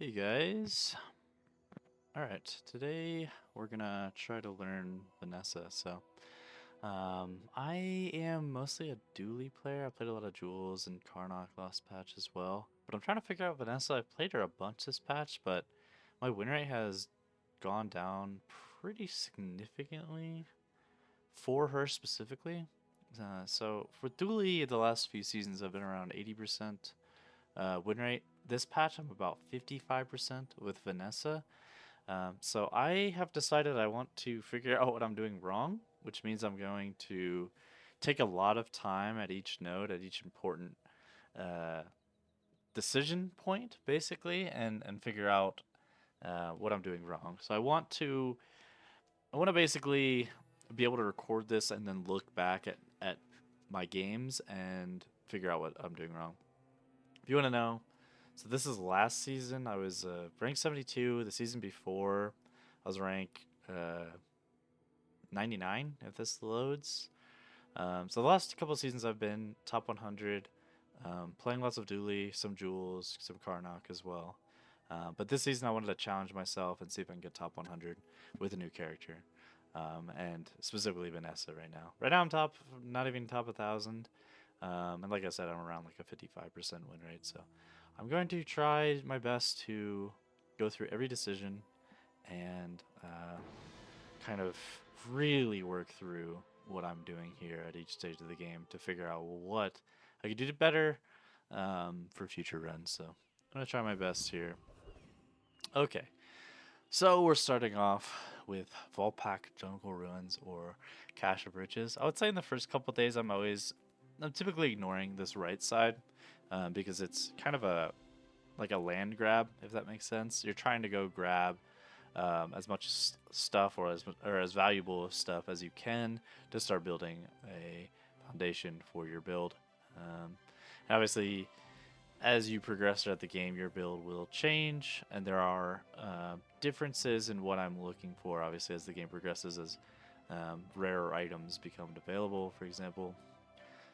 Hey guys. Alright, today we're gonna try to learn Vanessa. I am mostly a dually player. I played a lot of Jules and Karnak last patch as well. But I'm trying to figure out Vanessa. I've played her a bunch this patch, but my win rate has gone down pretty significantly for her specifically. So for dually, the last few seasons I've been around 80% win rate. This patch I'm about 55% with Vanessa. So I have decided I want to figure out what I'm doing wrong, which means I'm going to take a lot of time at each node, at each important uh, decision point, basically, and figure out what I'm doing wrong. So I want to basically be able to record this and then look back at my games and figure out what I'm doing wrong. If you want to know, so this is last season. I was ranked 72. The season before, I was ranked 99 if this loads. So the last couple of seasons I've been top 100, playing lots of dually, some Jules, some Karnak as well. But this season I wanted to challenge myself and see if I can get top 100 with a new character. And specifically Vanessa right now. Right now I'm top, not even top 1,000. And like I said, I'm around like a 55% win rate. So I'm going to try my best to go through every decision and kind of really work through what I'm doing here at each stage of the game to figure out what I could do better for future runs. So I'm going to try my best here. Okay, so we're starting off with Volpak Jungle Ruins or Cache of Riches. I would say in the first couple days I'm typically ignoring this right side because it's kind of like a land grab, if that makes sense. You're trying to go grab as much stuff or as valuable stuff as you can to start building a foundation for your build. And obviously, as you progress throughout the game, your build will change, and there are differences in what I'm looking for. Obviously, as the game progresses, as rarer items become available, for example.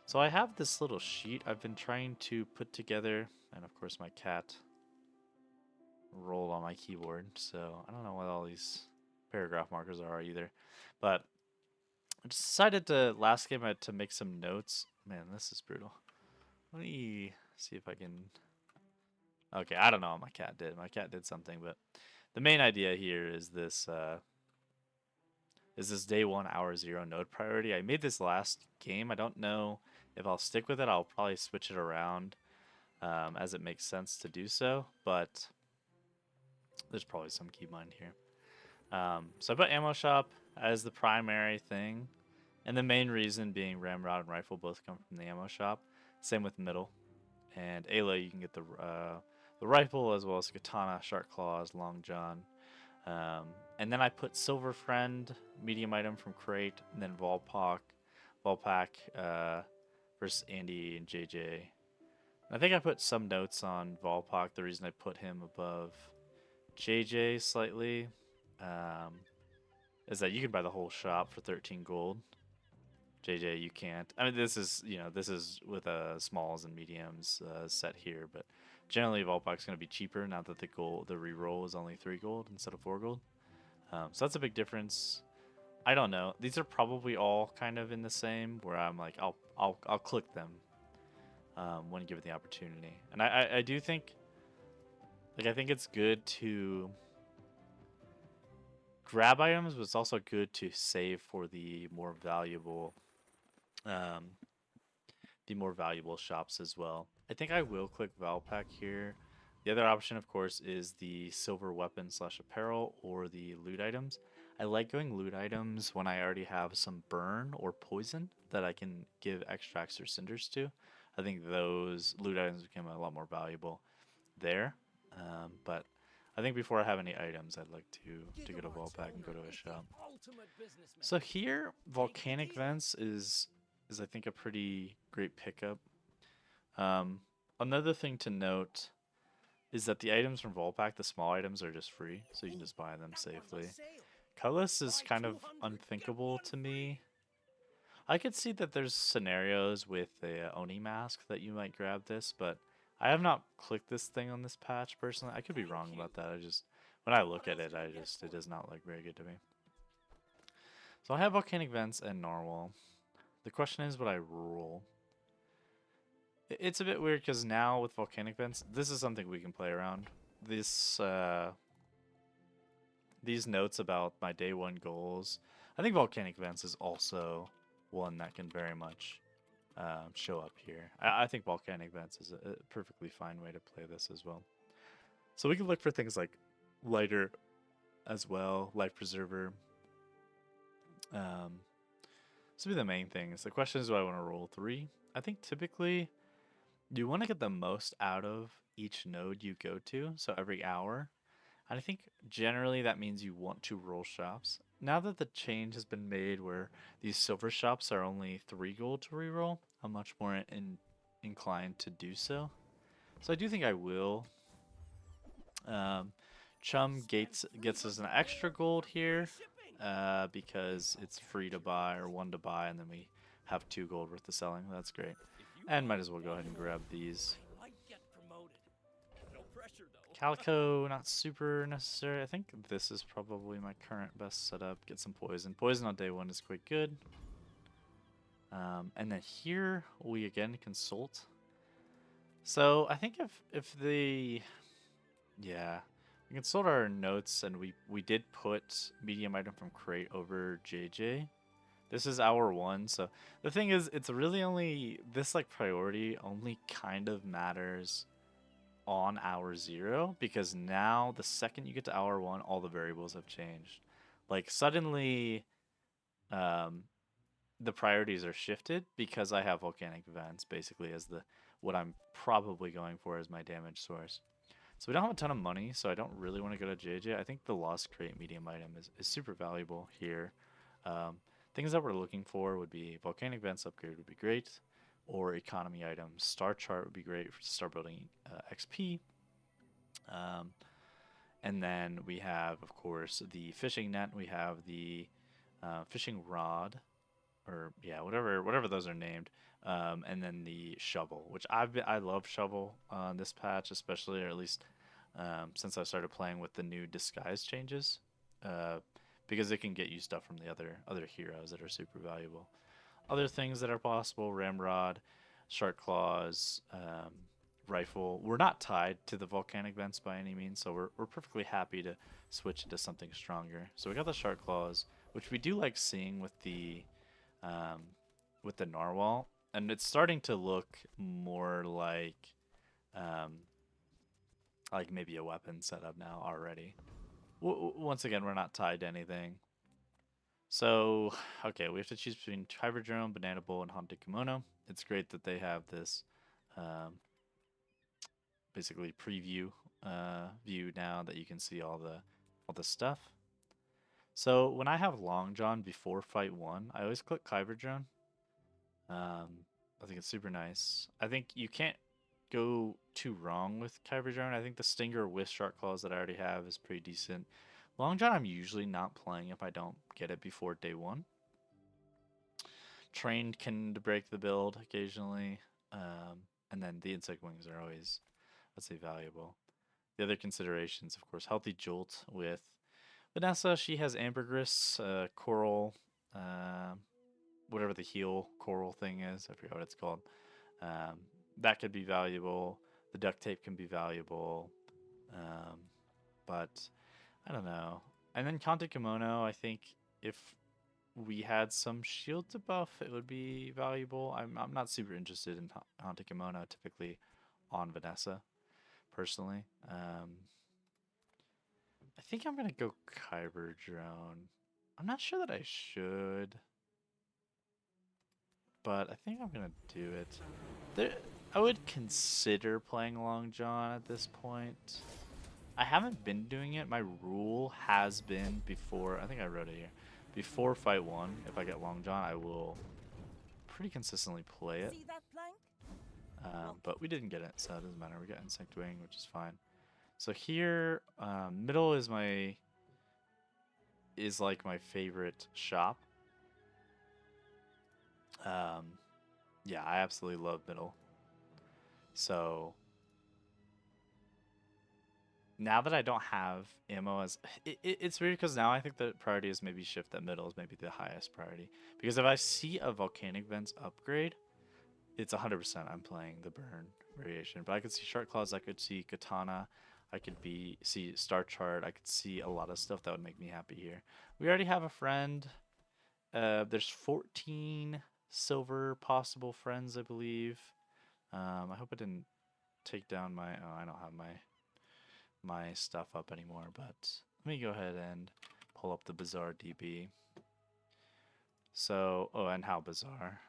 So I have this little sheet I've been trying to put together, and of course my cat rolled on my keyboard, so I don't know what all these paragraph markers are either. But I decided to last game I had to make some notes. Man, this is brutal. Let me see if I can. Okay, I don't know what my cat did. My cat did something, but the main idea here is this day one hour zero node priority. I made this last game. I don't know if I'll stick with it. I'll probably switch it around as it makes sense to do so, but there's probably some keybind here. So I put ammo shop as the primary thing, and the main reason being ramrod and rifle both come from the ammo shop. Same with middle and Ayla. You can get the rifle as well as katana, shark claws, long john, and then I put silver friend medium item from crate, and then Volpak versus Andy and JJ. I think I put some notes on Volpak. The reason I put him above JJ slightly. Um, is that you can buy the whole shop for 13 gold. JJ, you can't. I mean, this is with smalls and mediums set here, but generally Volpak's going to be cheaper now that the reroll is only 3 gold instead of 4 gold. So that's a big difference. I don't know. These are probably all kind of in the same where I'm like I'll click them when given the opportunity, and I do think I think it's good to grab items, but it's also good to save for um, the more valuable shops as well. I think I will click Valpak here. The other option, of course, is the silver weapon slash apparel or the loot items. I like going loot items when I already have some burn or poison that I can give extracts or cinders to. I think those loot items become a lot more valuable there. But I think before I have any items, I'd like to go to Volpak and go to a shop. So here, volcanic vents is I think a pretty great pickup. Another thing to note is that the items from Volpak, the small items, are just free, so you can just buy them safely. Cutlass is kind of unthinkable to me. I could see that there's scenarios with a Oni mask that you might grab this, but I have not clicked this thing on this patch personally. I could be wrong about that. I just, when I look at it, it does not look very good to me. So I have volcanic vents and narwhal. The question is, would I rule? It's a bit weird because now with volcanic vents, this is something we can play around. This these notes about my day one goals. I think volcanic vents is also one that can very much show up here. I think volcanic vents is a perfectly fine way to play this as well. So we can look for things like lighter as well, life preserver. This will be the main things. The question is, do I want to roll 3? I think typically you want to get the most out of each node you go to, so every hour. And I think generally that means you want to roll shops. Now that the change has been made where these silver shops are only 3 gold to reroll, I'm much more inclined to do so. So I do think I will. Chum gets us an extra gold here because it's free to buy or 1 to buy, and then we have 2 gold worth of selling. That's great. And might as well go ahead and grab these. Calico, not super necessary. I think this is probably my current best setup. Get some poison. Poison on day 1 is quite good. And then here we again consult. So I think if the yeah, we consult our notes, and we did put medium item from crate over JJ. This is hour 1, so the thing is, it's really only this like priority only kind of matters on hour 0, because now the second you get to hour 1, all the variables have changed. Like suddenly, the priorities are shifted because I have volcanic vents basically as the what I'm probably going for as my damage source. So we don't have a ton of money, so I don't really want to go to JJ. I think the Lost Crate medium item is super valuable here. Things that we're looking for would be Volcanic Vents upgrade would be great, or economy items. Star Chart would be great to start building XP. And then we have, of course, the fishing net. We have the fishing rod, or yeah, whatever those are named. And then the shovel, which I love shovel on this patch, especially, or at least since I started playing with the new disguise changes, because it can get you stuff from the other heroes that are super valuable. Other things that are possible: ramrod, shark claws, rifle. We're not tied to the volcanic vents by any means, so we're perfectly happy to switch into something stronger. So we got the shark claws, which we do like seeing um, with the narwhal, and it's starting to look more um, like maybe a weapon setup now already. Once again, we're not tied to anything. So, okay, we have to choose between Hybridrome, Banana Bowl, and Haunted Kimono. It's great that they have this basically preview view now that you can see all the stuff. So when I have Long John before fight 1, I always click Hybridrome. I think it's super nice. I think you can't go too wrong with Kyber. I think the Stinger with Shark Claws that I already have is pretty decent. Long John I'm usually not playing if I don't get it before day 1. Trained can break the build occasionally. And then the Insect Wings are always, let's say, valuable. The other considerations, of course, Healthy Jolt with Vanessa. She has Ambergris, Coral, whatever the heal coral thing is. I forget what it's called. That could be valuable. The duct tape can be valuable. But I don't know. And then Kante Kimono, I think if we had some shield to buff, it would be valuable. I'm not super interested in Hante Kimono typically on Vanessa, personally. I think I'm going to go Kyber Drone. I'm not sure that I should, but I think I'm going to do it. I would consider playing Long John at this point. I haven't been doing it. My rule has been before, I think I wrote it here, before fight 1, if I get Long John, I will pretty consistently play it. But we didn't get it, so it doesn't matter. We got Insect Wing, which is fine. So here, middle is like my favorite shop. Yeah, I absolutely love middle. So now that I don't have ammo as it's weird because now I think the priority is maybe shift that middle is maybe the highest priority because if I see a volcanic vents upgrade, it's 100% I'm playing the burn variation. But I could see shark claws, I could see katana, I could be see star chart, I could see a lot of stuff that would make me happy here. We already have a friend. There's 14 silver possible friends, I believe. I hope I didn't take down my. Oh, I don't have my stuff up anymore. But let me go ahead and pull up the Bazaar DB. So, oh, and how Bazaar.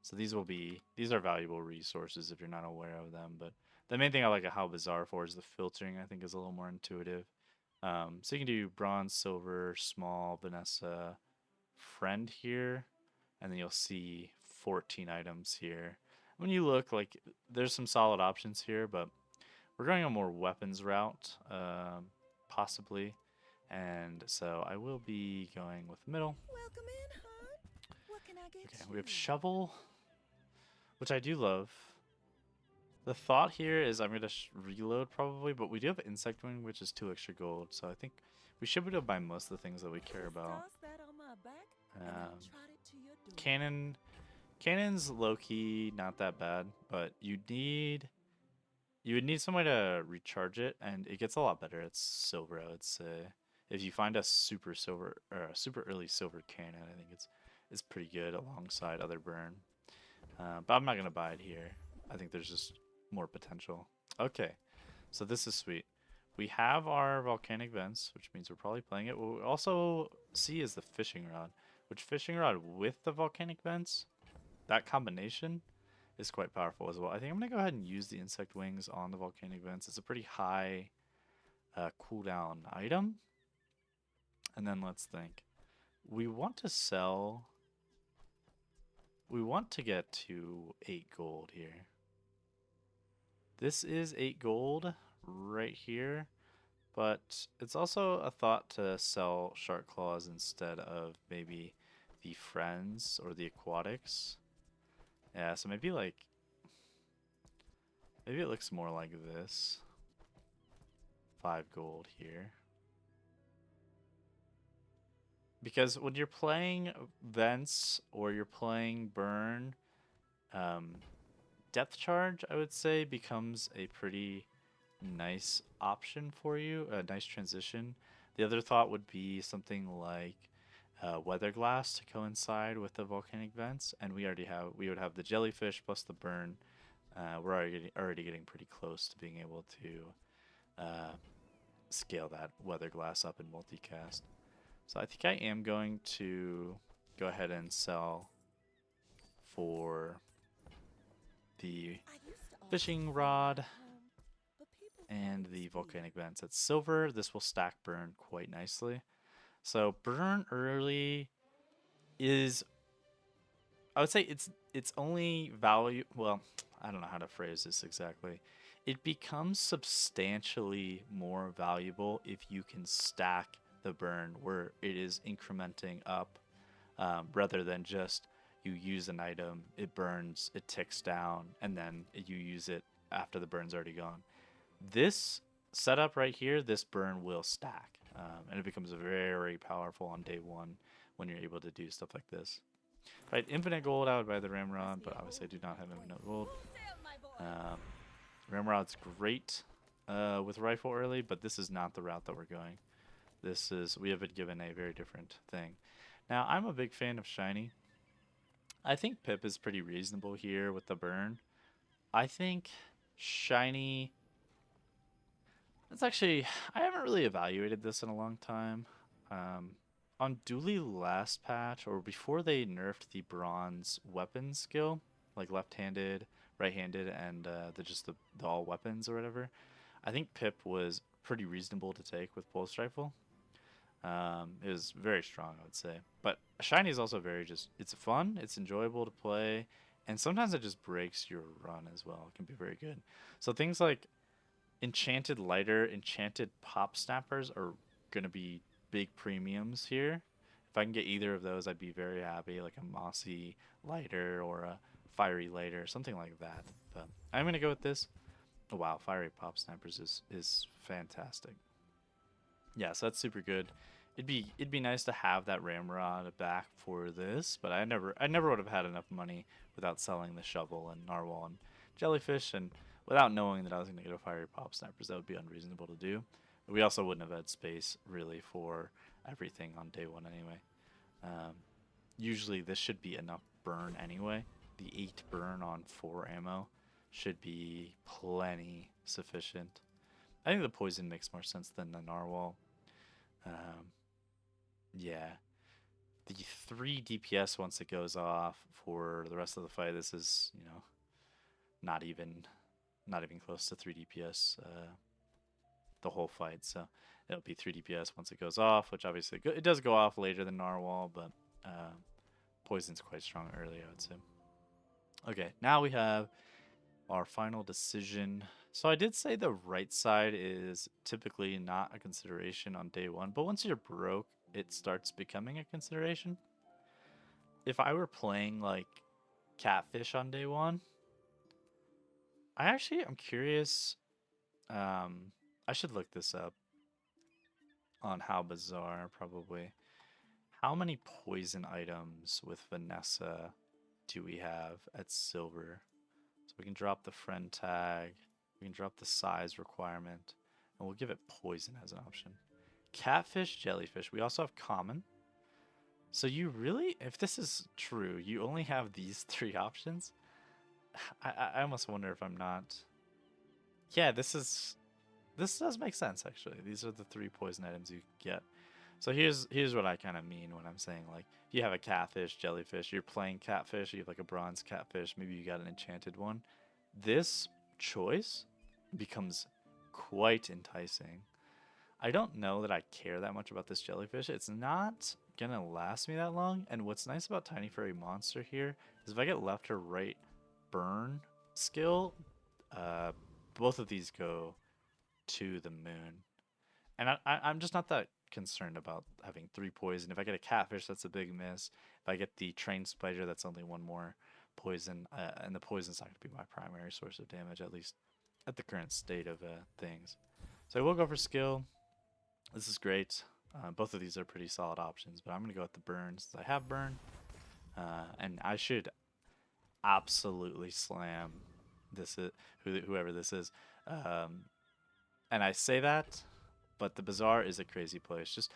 So these are valuable resources if you're not aware of them. But the main thing I like a how Bazaar for is the filtering. I think is a little more intuitive. So you can do bronze, silver, small, Vanessa, friend here, and then you'll see 14 items here. When you look, like there's some solid options here, but we're going a more weapons route, possibly, and so I will be going with middle. Welcome in, hon. What can I get Okay, you? we have shovel, which I do love. The thought here is I'm gonna reload probably, but we do have insect wing, which is 2 extra gold, so I think we should be able to buy most of the things that we care Just about. toss that on my back, and I'll Um, trot it to your door. Cannon's low key not that bad, but you would need some way to recharge it, and it gets a lot better. It's silver, I would say. If you find a super silver or a super early silver cannon, I think it's pretty good alongside other burn. But I'm not gonna buy it here. I think there's just more potential. Okay, so this is sweet. We have our volcanic vents, which means we're probably playing it. What we also see is the fishing rod, which fishing rod with the volcanic vents, that combination is quite powerful as well. I think I'm gonna go ahead and use the insect wings on the volcanic vents. It's a pretty high cooldown item. And then let's think. We want to sell. We want to get to 8 gold here. This is 8 gold right here, but it's also a thought to sell shark claws instead of maybe the friends or the aquatics. Yeah, so maybe it looks more like this. 5 gold here. Because when you're playing vents or you're playing burn, um, depth charge, I would say, becomes a pretty nice option for you, a nice transition. The other thought would be something like weather glass to coincide with the volcanic vents, and we would have the jellyfish plus the burn. We're already getting pretty close to being able to scale that weather glass up in multicast. So I think I am going to go ahead and sell for the I used to always fishing feel rod like home, but people and always the feel. volcanic vents. It's silver. This will stack burn quite nicely. So burn early is, I would say it's only value. Well, I don't know how to phrase this exactly. It becomes substantially more valuable if you can stack the burn where it is incrementing up, rather than just you use an item, it burns, it ticks down, and then you use it after the burn's already gone. This setup right here, this burn will stack, and it becomes very powerful on day one when you're able to do stuff like this. If I had infinite gold, I would buy the Must Ramrod, be but an obviously I old do not have boy. infinite gold. Wholesale, my boy. Um, Ramrod's great with rifle early, but this is not the route that we're going. We have been given a very different thing. Now, I'm a big fan of Shiny. I think Pip is pretty reasonable here with the burn. I think Shiny. That's actually, I haven't really evaluated this in a long time. Um, on Dooley last patch, or before they nerfed the bronze weapon skill, like left-handed, right-handed, and the all weapons or whatever, I think Pip was pretty reasonable to take with pulse rifle. It was very strong, I would say. But Shiny is also very just, it's fun, it's enjoyable to play, and sometimes it just breaks your run as well. It can be very good. So things like Enchanted Lighter, Enchanted Pop Snappers are going to be big premiums here. If I can get either of those, I'd be very happy, like a Mossy Lighter or a Fiery Lighter, something like that. But I'm going to go with this. Oh, wow, fiery pop snipers is fantastic. Yeah, so that's super good. It'd be nice to have that ramrod back for this, but I never would have had enough money without selling the shovel and narwhal and jellyfish, and without knowing that I was going to get a fiery pop snipers. That would be unreasonable to do. We also wouldn't have had space really for everything on day one anyway. Um, Usually this should be enough burn anyway. The 8 burn on 4 ammo should be plenty sufficient. I think the poison makes more sense than the narwhal. Um, yeah, the 3 DPS once it goes off for the rest of the fight. This is, not even not even close to 3 DPS the whole fight. So it'll be 3 DPS once it goes off, which obviously it does go off later than narwhal, but poison's quite strong early, I would say. Okay, now we have our final decision. So I did say the right side is typically not a consideration on day one, but once you're broke, it starts becoming a consideration. If I were playing like catfish on day one, I'm curious. I should look this up on how Bazaar probably. How many poison items with Vanessa do we have at silver? So we can drop the friend tag, we can drop the size requirement, and we'll give it poison as an option. Catfish, jellyfish. We also have common. So you really, if this is true, you only have these 3 options? I almost wonder if I'm not. Yeah, this does make sense actually. These are the 3 poison items you get. So here's what I kind of mean when I'm saying like if you have a catfish, jellyfish, you're playing catfish, you have like a bronze catfish, maybe you got an enchanted one. This choice becomes quite enticing. I don't know that I care that much about this jellyfish. It's not gonna last me that long. And what's nice about Tiny Furry Monster here is if I get left or right burn skill, uh, both of these go to the moon. And I'm just not that concerned about having 3 poison. If I get a catfish, that's a big miss. If I get the trained spider, that's only 1 more poison. And the poison's not going to be my primary source of damage, at least at the current state of things. So I will go for skill. This is great. Both of these are pretty solid options, but I'm going to go with the burn since I have burn. And I should absolutely slam whoever this is. Um, and I say that, but the Bazaar is a crazy place. Just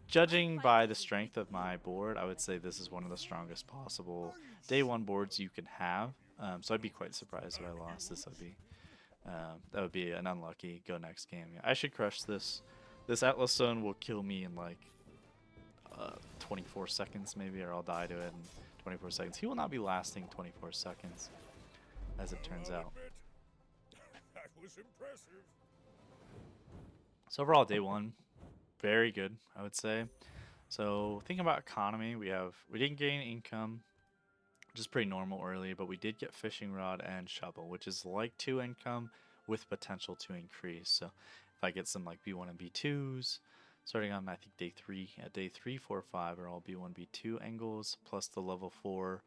judging by the strength of my board, I would say this is one of the strongest possible day 1 boards you can have. So I'd be quite surprised if I lost this. That would be an unlucky go next game. Yeah, I should crush this. This Atlas Zone will kill me in like 24 seconds maybe, or I'll die to it in 24 seconds. He will not be lasting 24 seconds, as it turns out. That was impressive. So overall, day 1, very good, I would say. So thinking about economy, we didn't gain income, which is pretty normal early, but we did get fishing rod and shovel, which is like 2 income with potential to increase. So if I get some like B1 and B2s, starting on I think day 3, day 3, 4, 5 are all B1, B2 angles plus the level 4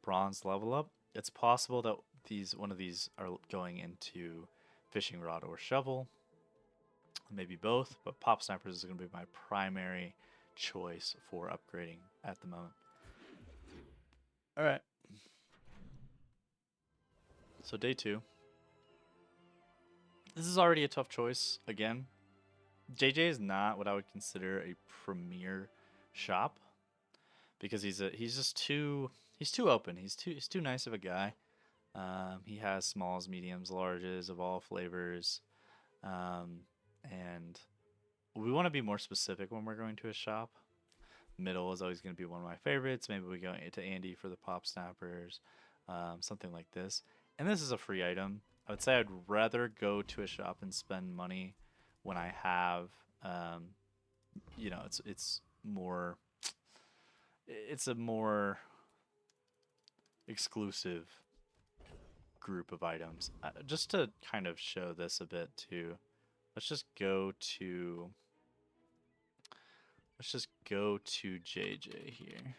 bronze level up. It's possible that one of these are going into fishing rod or shovel, maybe both, but pop snipers is going to be my primary choice for upgrading at the moment. All right. So day 2. This is already a tough choice again. JJ is not what I would consider a premier shop because he's too open. He's too nice of a guy. He has smalls, mediums, larges of all flavors, and we want to be more specific when we're going to a shop. Middle is always going to be one of my favorites. Maybe we go to Andy for the pop snappers, something like this. And this is a free item. I would say I'd rather go to a shop and spend money when I have, it's more, it's a more exclusive group of items. Just to kind of show this a bit too, let's just go to JJ here.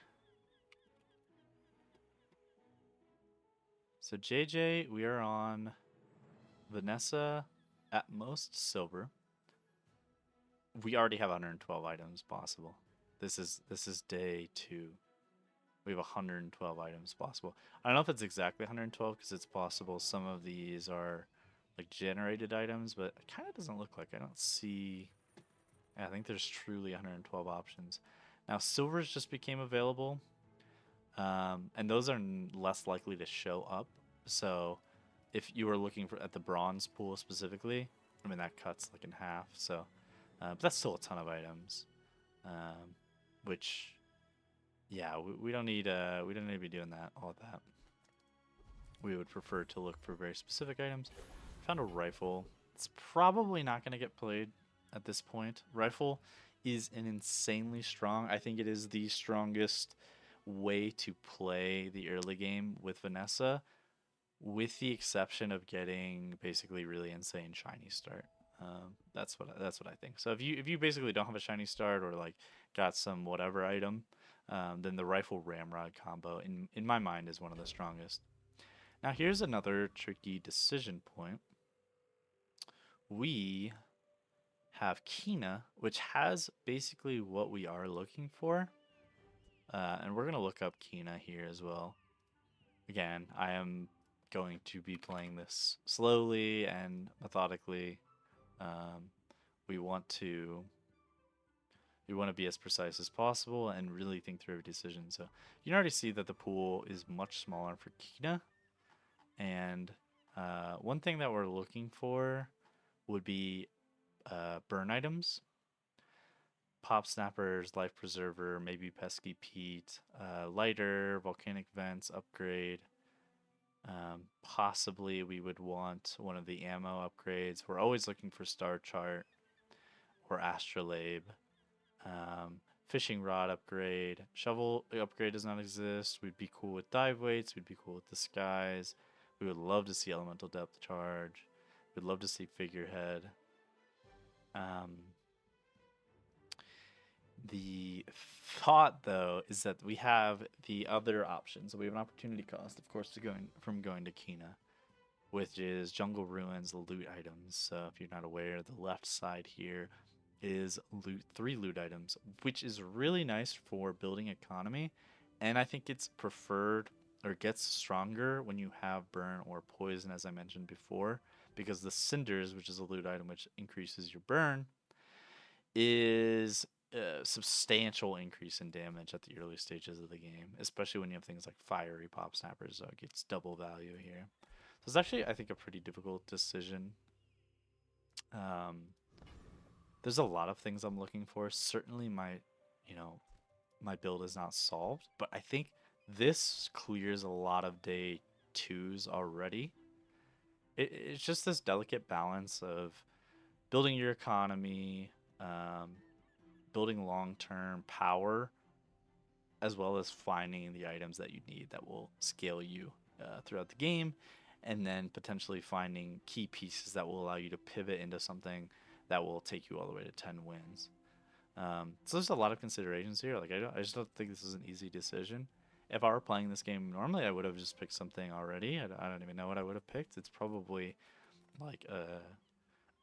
So JJ, we are on Vanessa, at most silver. We already have 112 items possible. This is day 2. We have 112 items possible. I don't know if it's exactly 112 because it's possible some of these are like generated items, but it kind of doesn't look like. I don't see. Yeah, I think there's truly 112 options. Now silvers just became available, and those are less likely to show up. So if you were looking for at the bronze pool specifically, I mean that cuts like in half. So, but that's still a ton of items, um, which yeah, we don't need we don't need to be doing that all of that. We would prefer to look for very specific items. Found a rifle. It's probably not going to get played at this point. Rifle is an insanely strong. I think it is the strongest way to play the early game with Vanessa, with the exception of getting basically really insane shiny start. That's what I think. So if you basically don't have a shiny start or like got some whatever item, then the rifle ramrod combo in my mind is one of the strongest. Now here's another tricky decision point. We have Kina, which has basically what we are looking for, and we're gonna look up Kina here as well. Again, I am going to be playing this slowly and methodically. Um, we want to we want to be as precise as possible and really think through every decision. So you can already see that the pool is much smaller for Kina, and one thing that we're looking for would be burn items, pop snappers, life preserver, maybe pesky Pete, lighter, volcanic vents, upgrade. Possibly we would want one of the ammo upgrades. We're always looking for Star Chart or Astrolabe. Fishing rod upgrade. Shovel upgrade does not exist. We'd be cool with dive weights. We'd be cool with disguise. We would love to see elemental depth charge. We'd love to see figurehead. The thought, though, is that we have the other option. So we have an opportunity cost, of course, to going to Kina, which is Jungle Ruins loot items. So if you're not aware, the left side here is 3 loot items, which is really nice for building economy. And I think it's preferred or gets stronger when you have burn or poison, as I mentioned before, because the cinders, which is a loot item which increases your burn, is a substantial increase in damage at the early stages of the game, especially when you have things like fiery pop snappers. So it gets double value here. So it's actually, I think, a pretty difficult decision. There's a lot of things I'm looking for. Certainly, you know, my build is not solved, but I think this clears a lot of day 2s already. It's just this delicate balance of building your economy, building long-term power, as well as finding the items that you need that will scale you throughout the game, and then potentially finding key pieces that will allow you to pivot into something that will take you all the way to 10 wins. So there's a lot of considerations here. Like I just don't think this is an easy decision. If I were playing this game normally, I would have just picked something already. I don't even know what I would have picked. It's probably like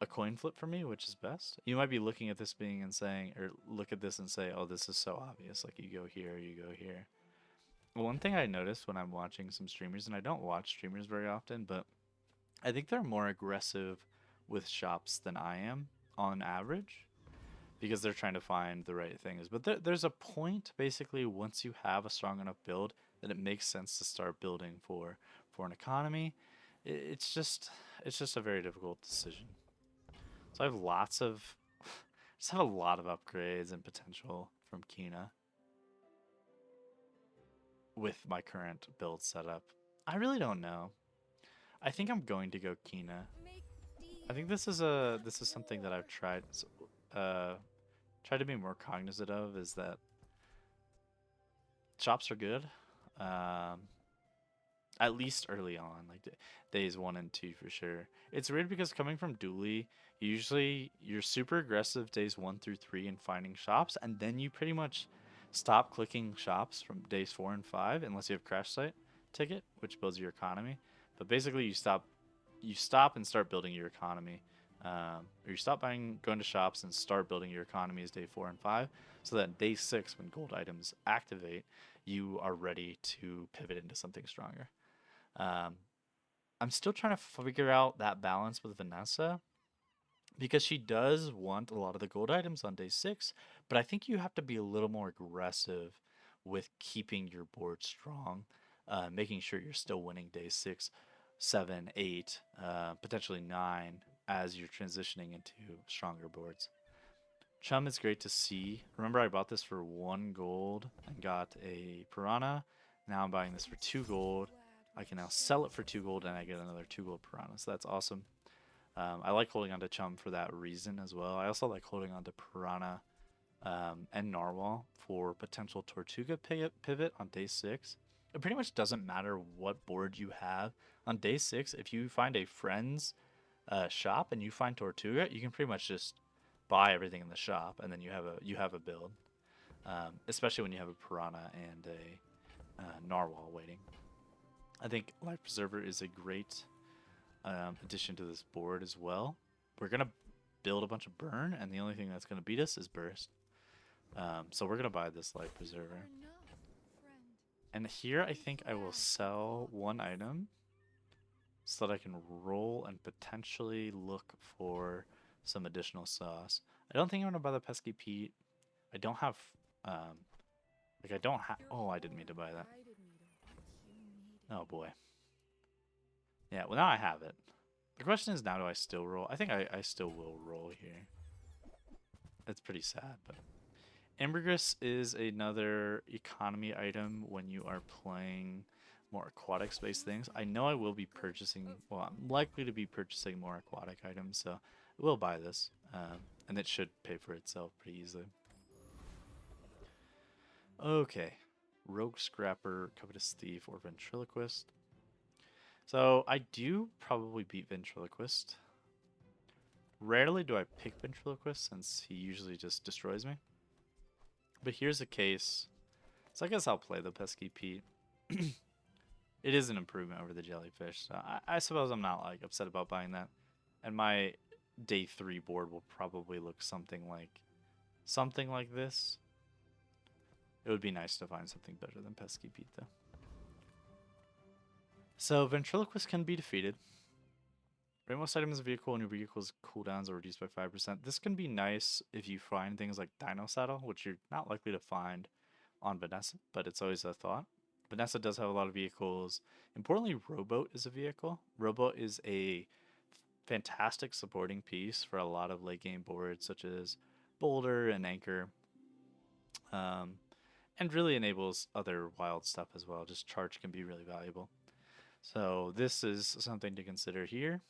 a coin flip for me, which is best. You might be looking at this being and saying, or look at this and say, oh, this is so obvious. Like you go here, you go here. One thing I noticed when I'm watching some streamers, and I don't watch streamers very often, but I think they're more aggressive with shops than I am on average because they're trying to find the right things. But there's a point, basically, once you have a strong enough build, that it makes sense to start building for an economy. It's just a very difficult decision. So I have just have a lot of upgrades and potential from Kina with my current build setup. I really don't know. I think I'm going to go Kina. I think this is something that I've tried to be more cognizant of, is that shops are good. Um, at least early on, like days 1 and 2 for sure. It's weird because coming from Dooley, usually you're super aggressive days 1 through 3 in finding shops, and then you pretty much stop clicking shops from days 4 and 5 unless you have crash site ticket, which builds your economy. But basically, you stop you stop and start building your economy. Or you stop going to shops and start building your economies day 4 and 5, so that day 6, when gold items activate, you are ready to pivot into something stronger. Um, I'm still trying to figure out that balance with Vanessa because she does want a lot of the gold items on day 6, but I think you have to be a little more aggressive with keeping your board strong, making sure you're still winning day 6, 7, 8, potentially 9 as you're transitioning into stronger boards. Chum is great to see. Remember, I bought this for 1 gold and got a piranha. Now I'm buying this for 2 gold. I can now sell it for 2 gold and I get another 2 gold piranha. So that's awesome. I like holding on to Chum for that reason as well. I also like holding on to Piranha and Narwhal for potential Tortuga pivot on day 6. It pretty much doesn't matter what board you have. On day 6, if you find a friend's shop and you find Tortuga, you can pretty much just buy everything in the shop and then you have a build. Especially when you have a Piranha and a Narwhal waiting. I think Life Preserver is a great addition to this board as well. We're going to build a bunch of burn, and the only thing that's going to beat us is burst. So we're going to buy this Life Preserver. And here I think I will sell 1 item so that I can roll and potentially look for some additional sauce. I don't think I'm going to buy the Pesky Pete. I don't have, I don't have, oh, I didn't mean to buy that. Oh boy. Yeah, well now I have it. The question is, now do I still roll? I think I still will roll here. It's pretty sad, but Ambergris is another economy item when you are playing more aquatic space things. I know I will be purchasing, well, I'm likely to be purchasing more aquatic items, so I will buy this, and it should pay for itself pretty easily. Okay, Rogue Scrapper, Covetous Thief, or Ventriloquist. So I do probably beat Ventriloquist. Rarely do I pick Ventriloquist since he usually just destroys me. But here's a case. So I guess I'll play the Pesky Pete. It is an improvement over the Jellyfish. So I suppose I'm not like upset about buying that. And my day 3 board will probably look something like this. It would be nice to find something better than Pesky Pete though. So Ventriloquist can be defeated. Most items in a vehicle and your vehicle's cooldowns are reduced by 5%. This can be nice if you find things like Dino Saddle, which you're not likely to find on Vanessa, but it's always a thought. Vanessa does have a lot of vehicles. Importantly, Rowboat is a vehicle. Rowboat is a fantastic supporting piece for a lot of late game boards such as Boulder and Anchor. And really enables other wild stuff as well. Just charge can be really valuable. So this is something to consider here.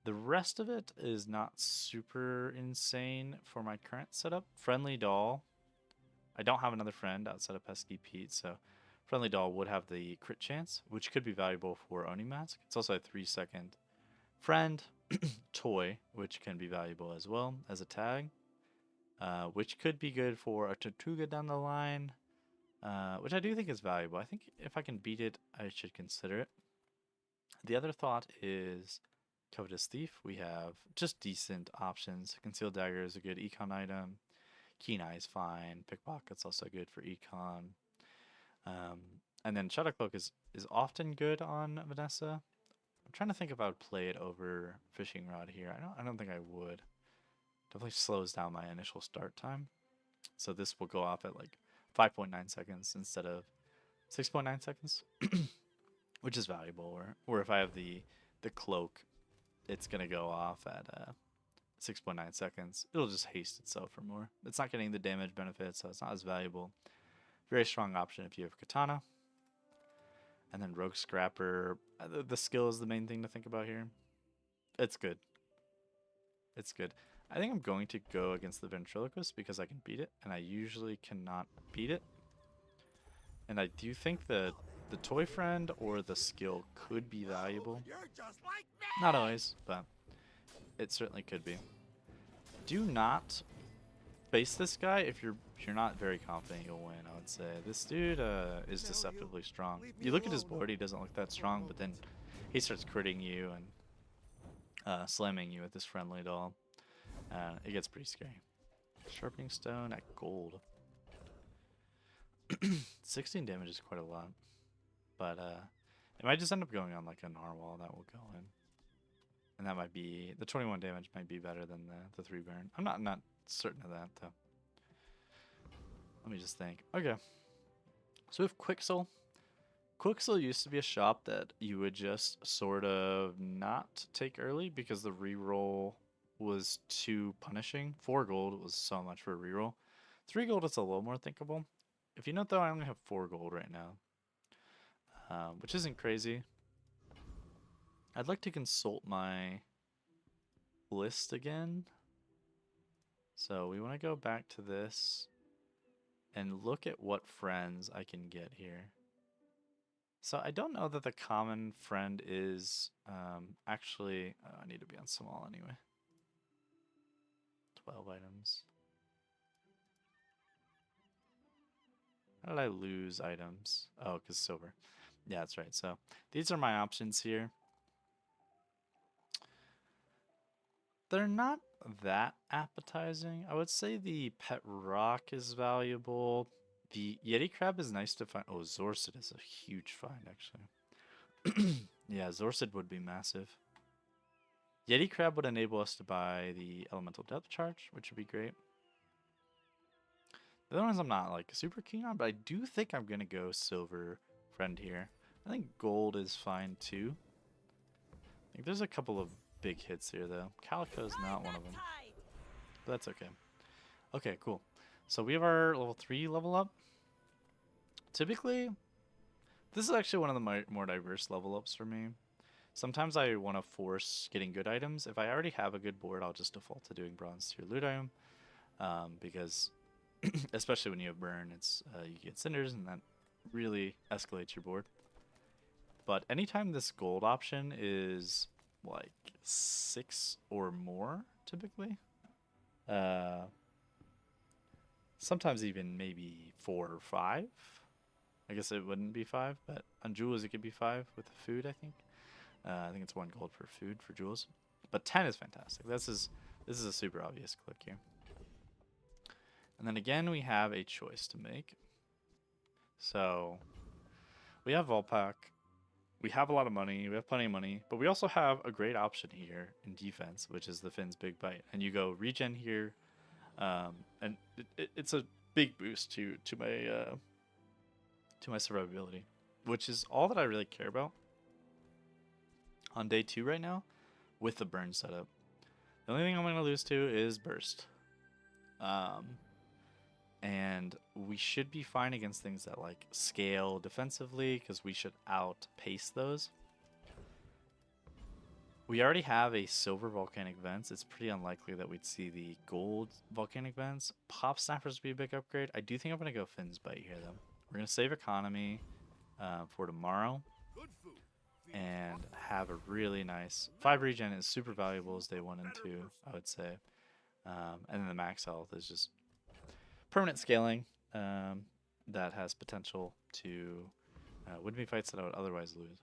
The rest of it is not super insane for my current setup. Friendly Doll. I don't have another friend outside of Pesky Pete, so Friendly Doll would have the crit chance, which could be valuable for Oni Mask. It's also a 3-second friend. Toy, which can be valuable as well as a tag, which could be good for a Tortuga down the line. Which I do think is valuable. I think if I can beat it, I should consider it. The other thought is Covetous Thief. We have just decent options. Concealed Dagger is a good econ item. Keen Eye is fine. Pickpocket's also good for econ. And then Shadow Cloak is often good on Vanessa. I'm trying to think if I would play it over Fishing Rod here. I don't think I would. Definitely slows down my initial start time. So this will go off at like 5.9 seconds instead of 6.9 seconds, which is valuable. Or if I have the cloak, it's going to go off at 6.9 seconds. It'll just haste itself for more. It's not getting the damage benefit, so it's not as valuable. Very strong option if you have Katana. And then Rogue Scrapper. The skill is the main thing to think about here. It's good. It's good. I think I'm going to go against the Ventriloquist because I can beat it, and I usually cannot beat it. And I do think that the Toy Friend or the skill could be valuable. Not always, but it certainly could be. Do not face this guy if you're not very confident you'll win, I would say. This dude is deceptively strong. You look at his board, he doesn't look that strong, but then he starts critting you and slamming you with this friendly doll. It gets pretty scary. Sharpening stone at gold. 16 damage is quite a lot. But it might just end up going on like a narwhal that will go in. And that might be, the 21 damage might be better than the 3 burn. I'm not certain of that though. Let me just think. Okay. So we have Quixel. Quixel used to be a shop that you would just sort of not take early because the reroll was too punishing. 4 gold was so much for a reroll. 3 gold is a little more thinkable. If you note though, I only have 4 gold right now, which isn't crazy. I'd like to consult my list again. So we want to go back to this and look at what friends I can get here. So I don't know that the common friend is actually, I need to be on small anyway. 12 items. How did I lose items? Oh, because silver. Yeah, that's right. So these are my options here. They're not that appetizing. I would say the pet rock is valuable. The Yeti crab is nice to find. Oh, Zorsid is a huge find, actually. Yeah, Zorsid would be massive. Yeti crab would enable us to buy the elemental depth charge, which would be great. The other ones I'm not like super keen on, but I do think I'm gonna go silver friend here. I think gold is fine too. I think there's a couple of big hits here though. Calico is not one of them. But that's okay. Okay, cool. So we have our level 3 level up. Typically, this is actually one of the more diverse level ups for me. Sometimes I want to force getting good items. If I already have a good board, I'll just default to doing bronze tier loot item. Because, especially when you have burn, it's you get cinders and that really escalates your board. But anytime this gold option is like 6 or more, typically, sometimes even maybe 4 or 5. I guess it wouldn't be 5, but on jewels it could be 5 with the food, I think. I think it's 1 gold for food for jewels. But 10 is fantastic. This is a super obvious click here. And then again, we have a choice to make. So we have Volpack. We have a lot of money. We have plenty of money. But we also have a great option here in defense, which is the Finn's Big Bite. And you go regen here. And it's a big boost to my survivability, which is all that I really care about on day 2 right now with the burn setup. The only thing I'm going to lose to is burst. And we should be fine against things that like scale defensively because we should outpace those. We already have a silver volcanic vents. It's pretty unlikely that we'd see the gold volcanic vents. Pop snappers would be a big upgrade. I do think I'm going to go Finn's Bite here though. We're going to save economy for tomorrow and have a really nice 5 regen is super valuable as day 1 and 2, I would say. And then the max health is just permanent scaling that has potential to win me fights that I would otherwise lose.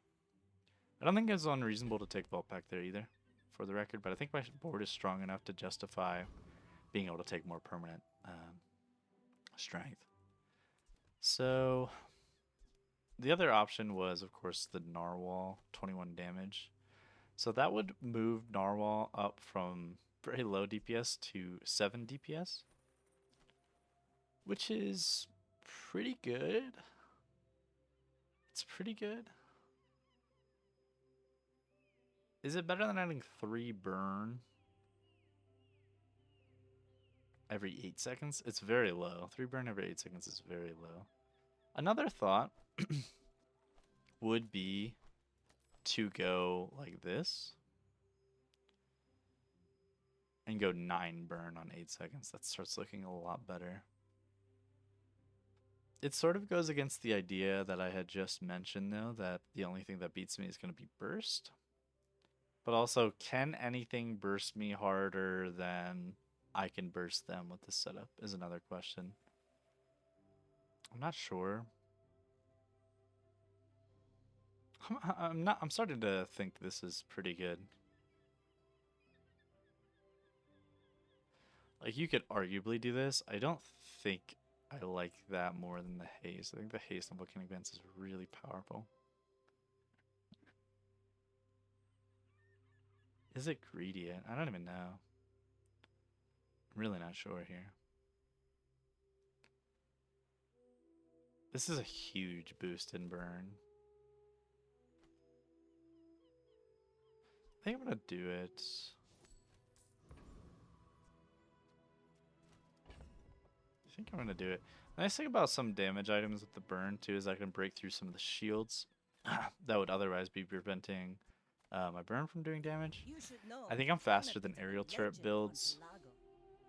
I don't think it's unreasonable to take Volpack there either, for the record, but I think my board is strong enough to justify being able to take more permanent strength. So the other option was, of course, the Narwhal, 21 damage. So that would move Narwhal up from very low DPS to 7 DPS, which is pretty good. It's pretty good. Is it better than adding 3 burn every 8 seconds? It's very low. 3 burn every 8 seconds is very low. Another thought would be to go like this and go 9 burn on 8 seconds. That starts looking a lot better. It sort of goes against the idea that I had just mentioned, though, that the only thing that beats me is going to be burst. But also, can anything burst me harder than I can burst them with this setup is another question. I'm not sure. I'm not. I'm starting to think this is pretty good. Like you could arguably do this. I don't think I like that more than the haste. I think the haste on Volcanic Vents is really powerful. Is it greedy yet? I don't even know. I'm really not sure here. This is a huge boost in burn. I think I'm gonna do it. I think I'm gonna do it. The nice thing about some damage items with the burn too is I can break through some of the shields that would otherwise be preventing my burn from doing damage. You should know. I think I'm faster than Cannot aerial be turret legend builds.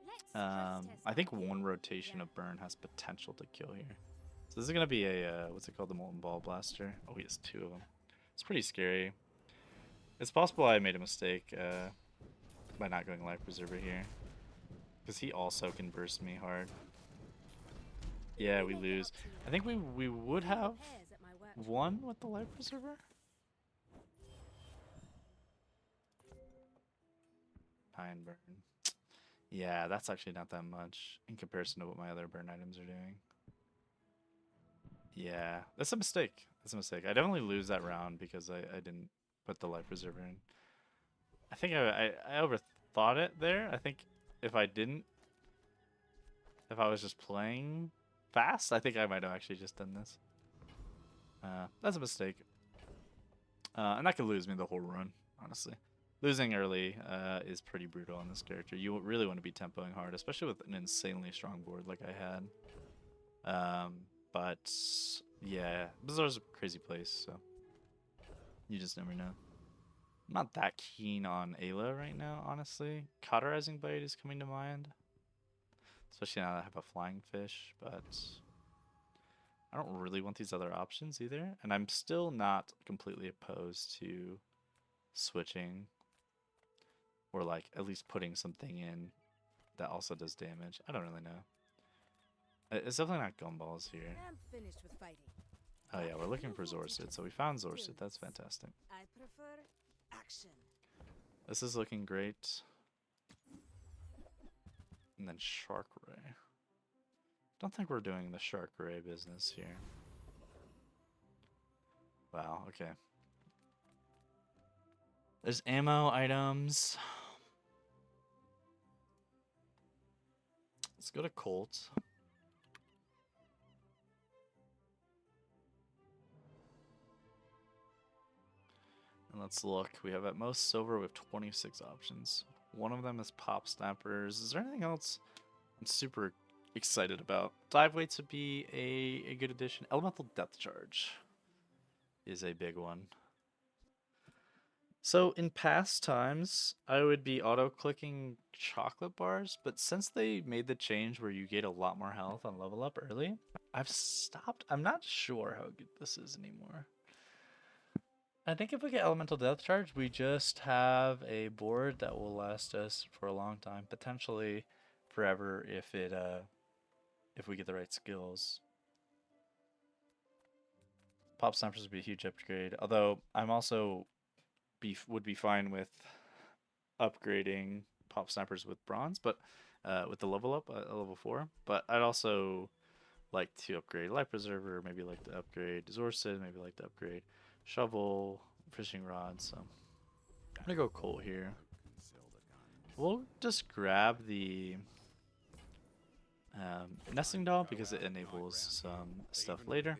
Let's test I think our one theory. rotation of burn has potential to kill here. So this is gonna be a what's it called, the Molten Ball Blaster. Oh, he has two of them. It's pretty scary. It's possible I made a mistake by not going Life Preserver here, because he also can burst me hard. Yeah, we lose. I think we would have won with the Life Preserver. 9 burn. Yeah, that's actually not that much in comparison to what my other burn items are doing. Yeah, that's a mistake. That's a mistake. I definitely lose that round because I didn't put the Life Preserver in. I think I overthought it there. I think if I didn't, if I was just playing fast, I think I might have actually just done this. That's a mistake. And that could lose me the whole run, honestly. Losing early is pretty brutal on this character. You really want to be tempoing hard, especially with an insanely strong board like I had. But yeah, Bazaar's a crazy place, so you just never know. I'm not that keen on Ayla right now, honestly. Cauterizing Bite is coming to mind, especially now that I have a flying fish, but I don't really want these other options either. And I'm still not completely opposed to switching, or like at least putting something in that also does damage. I don't really know. It's definitely not Gumballs here. I'm finished with fighting. Oh yeah, we're looking for Zorsid, so we found Zorsid. That's fantastic. I prefer action. This is looking great. And then Shark Ray. Don't think we're doing the Shark Ray business here. Wow, okay. There's ammo items. Let's go to Colt. And let's look. We have at most silver. We have 26 options. One of them is Pop Snappers. Is there anything else I'm super excited about? Dive weights would be a good addition. Elemental Depth Charge is a big one. So in past times, I would be auto-clicking chocolate bars, but since they made the change where you get a lot more health on level up early, I've stopped. I'm not sure how good this is anymore. I think if we get Elemental Depth Charge, we just have a board that will last us for a long time, potentially forever if we get the right skills. Pop Snappers would be a huge upgrade, although I'm also would be fine with upgrading Pop Snappers with bronze, but with the level up at level 4. But I'd also like to upgrade Life Preserver, maybe like to upgrade Zorsid, maybe like to upgrade Shovel, Fishing Rod. So I'm gonna go Colt here. We'll just grab the Nesting Doll because it enables some stuff later.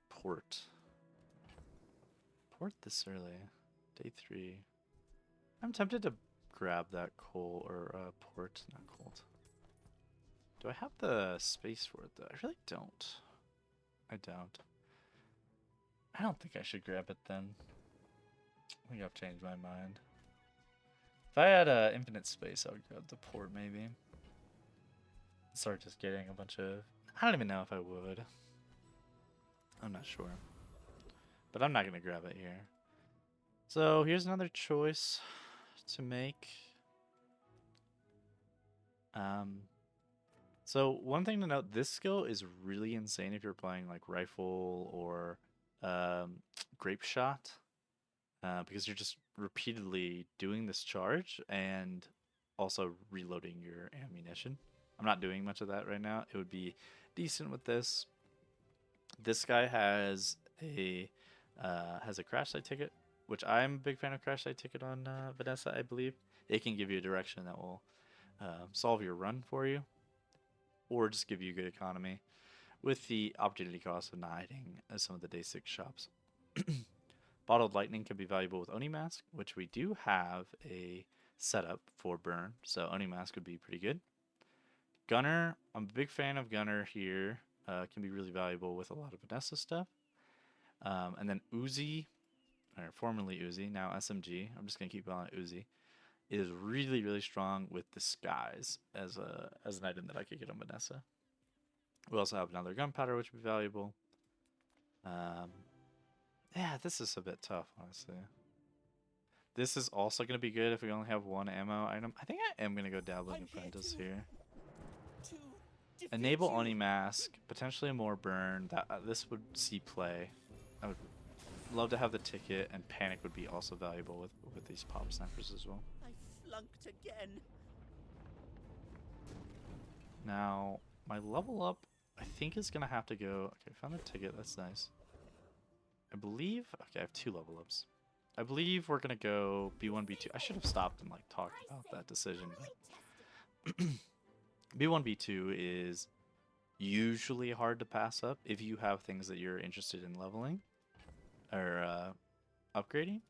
Port this early, day 3. I'm tempted to grab that Colt or Port, not Colt. Do I have the space for it though? I really don't. I don't. I don't think I should grab it then. I think I've changed my mind. If I had infinite space, I would grab the Port maybe. Start just getting a bunch of... I don't even know if I would. I'm not sure. But I'm not going to grab it here. So here's another choice to make. So one thing to note, this skill is really insane if you're playing like rifle or grape shot, because you're just repeatedly doing this charge and also reloading your ammunition. I'm not doing much of that right now. It would be decent with this. This guy has a crash site ticket, which I'm a big fan of crash site ticket on Vanessa, I believe. It can give you a direction that will solve your run for you, or just give you good economy with the opportunity cost of not hitting some of the day 6 shops. Bottled Lightning can be valuable with Oni Mask, which we do have a setup for burn, so Oni Mask would be pretty good. Gunner, I'm a big fan of Gunner here. Can be really valuable with a lot of Vanessa stuff. And then Uzi, or formerly Uzi, now SMG. I'm just gonna keep calling it Uzi. Is really really strong with Disguise as an item that I could get on Vanessa. We also have another gunpowder which would be valuable. Yeah, this is a bit tough, honestly. This is also going to be good if we only have one ammo item. I think I am going to go Dabbling Apprentice here. Enable Oni Mask, potentially more burn. This would see play. I would love to have the ticket, and Panic would be also valuable with these pop snipers as well. I flunked again. Now, my level up, I think is going to have to go... Okay, found the ticket. That's nice. I believe... Okay, I have 2 level ups. I believe we're going to go B1, B2. I should have stopped and like talked about that decision. B1, B2 is usually hard to pass up if you have things that you're interested in leveling or upgrading.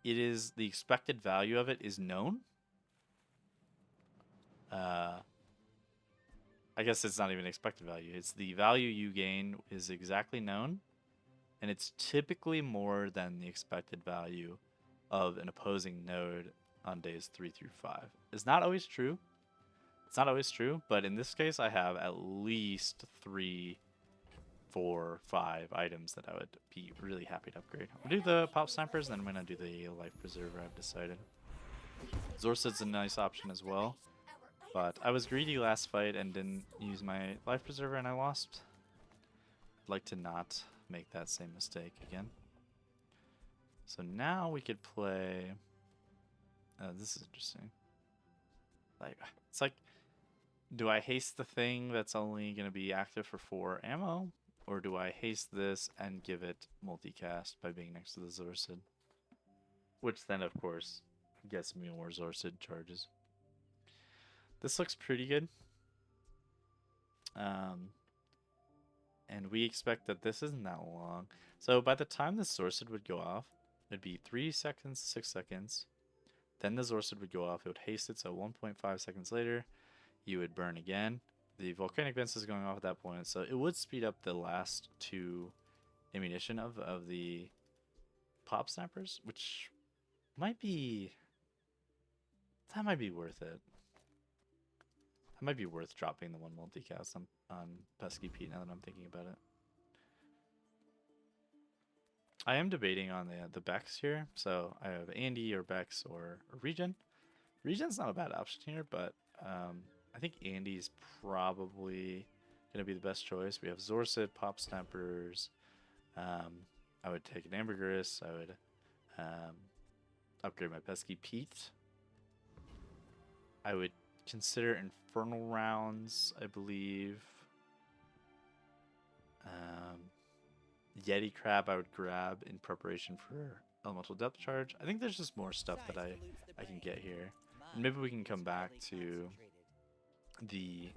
It is the expected value of it is known. I guess it's not even expected value. It's the value you gain is exactly known, and it's typically more than the expected value of an opposing node on days 3 through 5. It's not always true. It's not always true, but in this case, I have at least 3, 4, 5 items that I would be really happy to upgrade. I'll do the pop snipers, and then I'm gonna do the life preserver. I've decided. Zorcid's a nice option as well, but I was greedy last fight and didn't use my life preserver, and I lost. I'd like to not make that same mistake again. So now we could play. This is interesting. Like, it's like, do I haste the thing that's only going to be active for 4 ammo? Or do I haste this and give it multicast by being next to the Zorcid? Which then, of course, gets me more Zorcid charges. This looks pretty good. And we expect that this isn't that long. So by the time the Zorcid would go off, it'd be 3 seconds, 6 seconds. Then the Zorcid would go off. It would haste it, so 1.5 seconds later, you would burn again. The Volcanic Vents is going off at that point, so it would speed up the last 2 ammunition of the pop snipers, which might be... That might be worth it. That might be worth dropping the 1 multicast on Pesky Pete now that I'm thinking about it. I am debating on the Bex here, so I have Andy or Bex or Regen. Regen's not a bad option here, but I think Andy's probably going to be the best choice. We have Zorcid, Pop Snappers. I would take an Ambergris. I would upgrade my Pesky Pete. I would consider Infernal Rounds, I believe. Yeti Crab I would grab in preparation for Elemental Depth Charge. I think there's just more stuff that I can get here. And maybe we can come back to the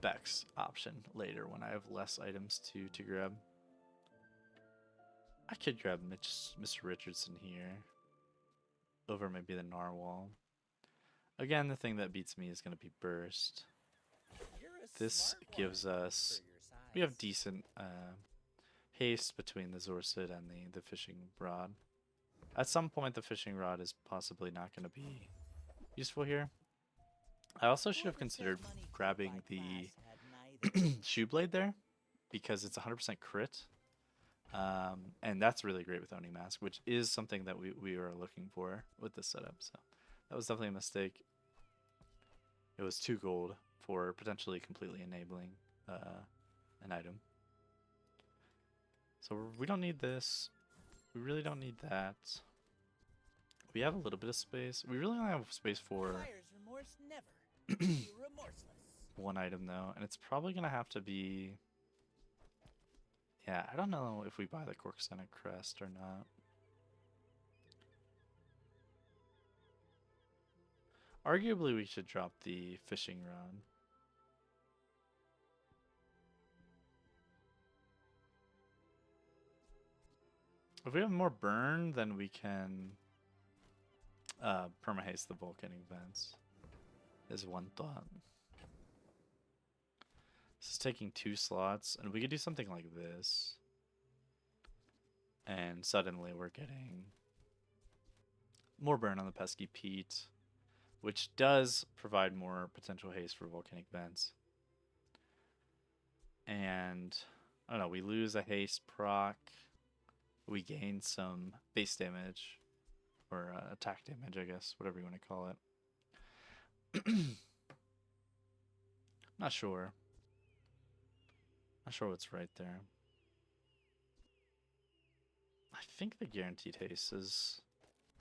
Bex option later when I have less items to grab. I could grab Mr. Richardson here over maybe the Narwhal. Again, the thing that beats me is going to be Burst. This gives us... We have decent haste between the Zorcid and the fishing rod. At some point, the fishing rod is possibly not going to be useful here. I also should have considered grabbing the shoe blade there because it's 100% crit. And that's really great with Oni Mask, which is something that we are looking for with this setup. So that was definitely a mistake. It was 2 gold for potentially completely enabling an item. So we don't need this. We really don't need that. We have a little bit of space. We really only have space for Buyer's remorse never. Be remorseless. one item though, and it's probably gonna have to be. Yeah, I don't know if we buy the Corkscent Crest or not. Arguably, we should drop the fishing rod. If we have more burn, then we can permahaste the volcanic vents. Is one thought. This is taking 2 slots, and we could do something like this. And suddenly we're getting more burn on the pesky peat, which does provide more potential haste for volcanic vents. And I don't know, we lose a haste proc. We gain some base damage, or attack damage, I guess, whatever you want to call it. Not sure. Not sure what's right there. I think the guaranteed haste is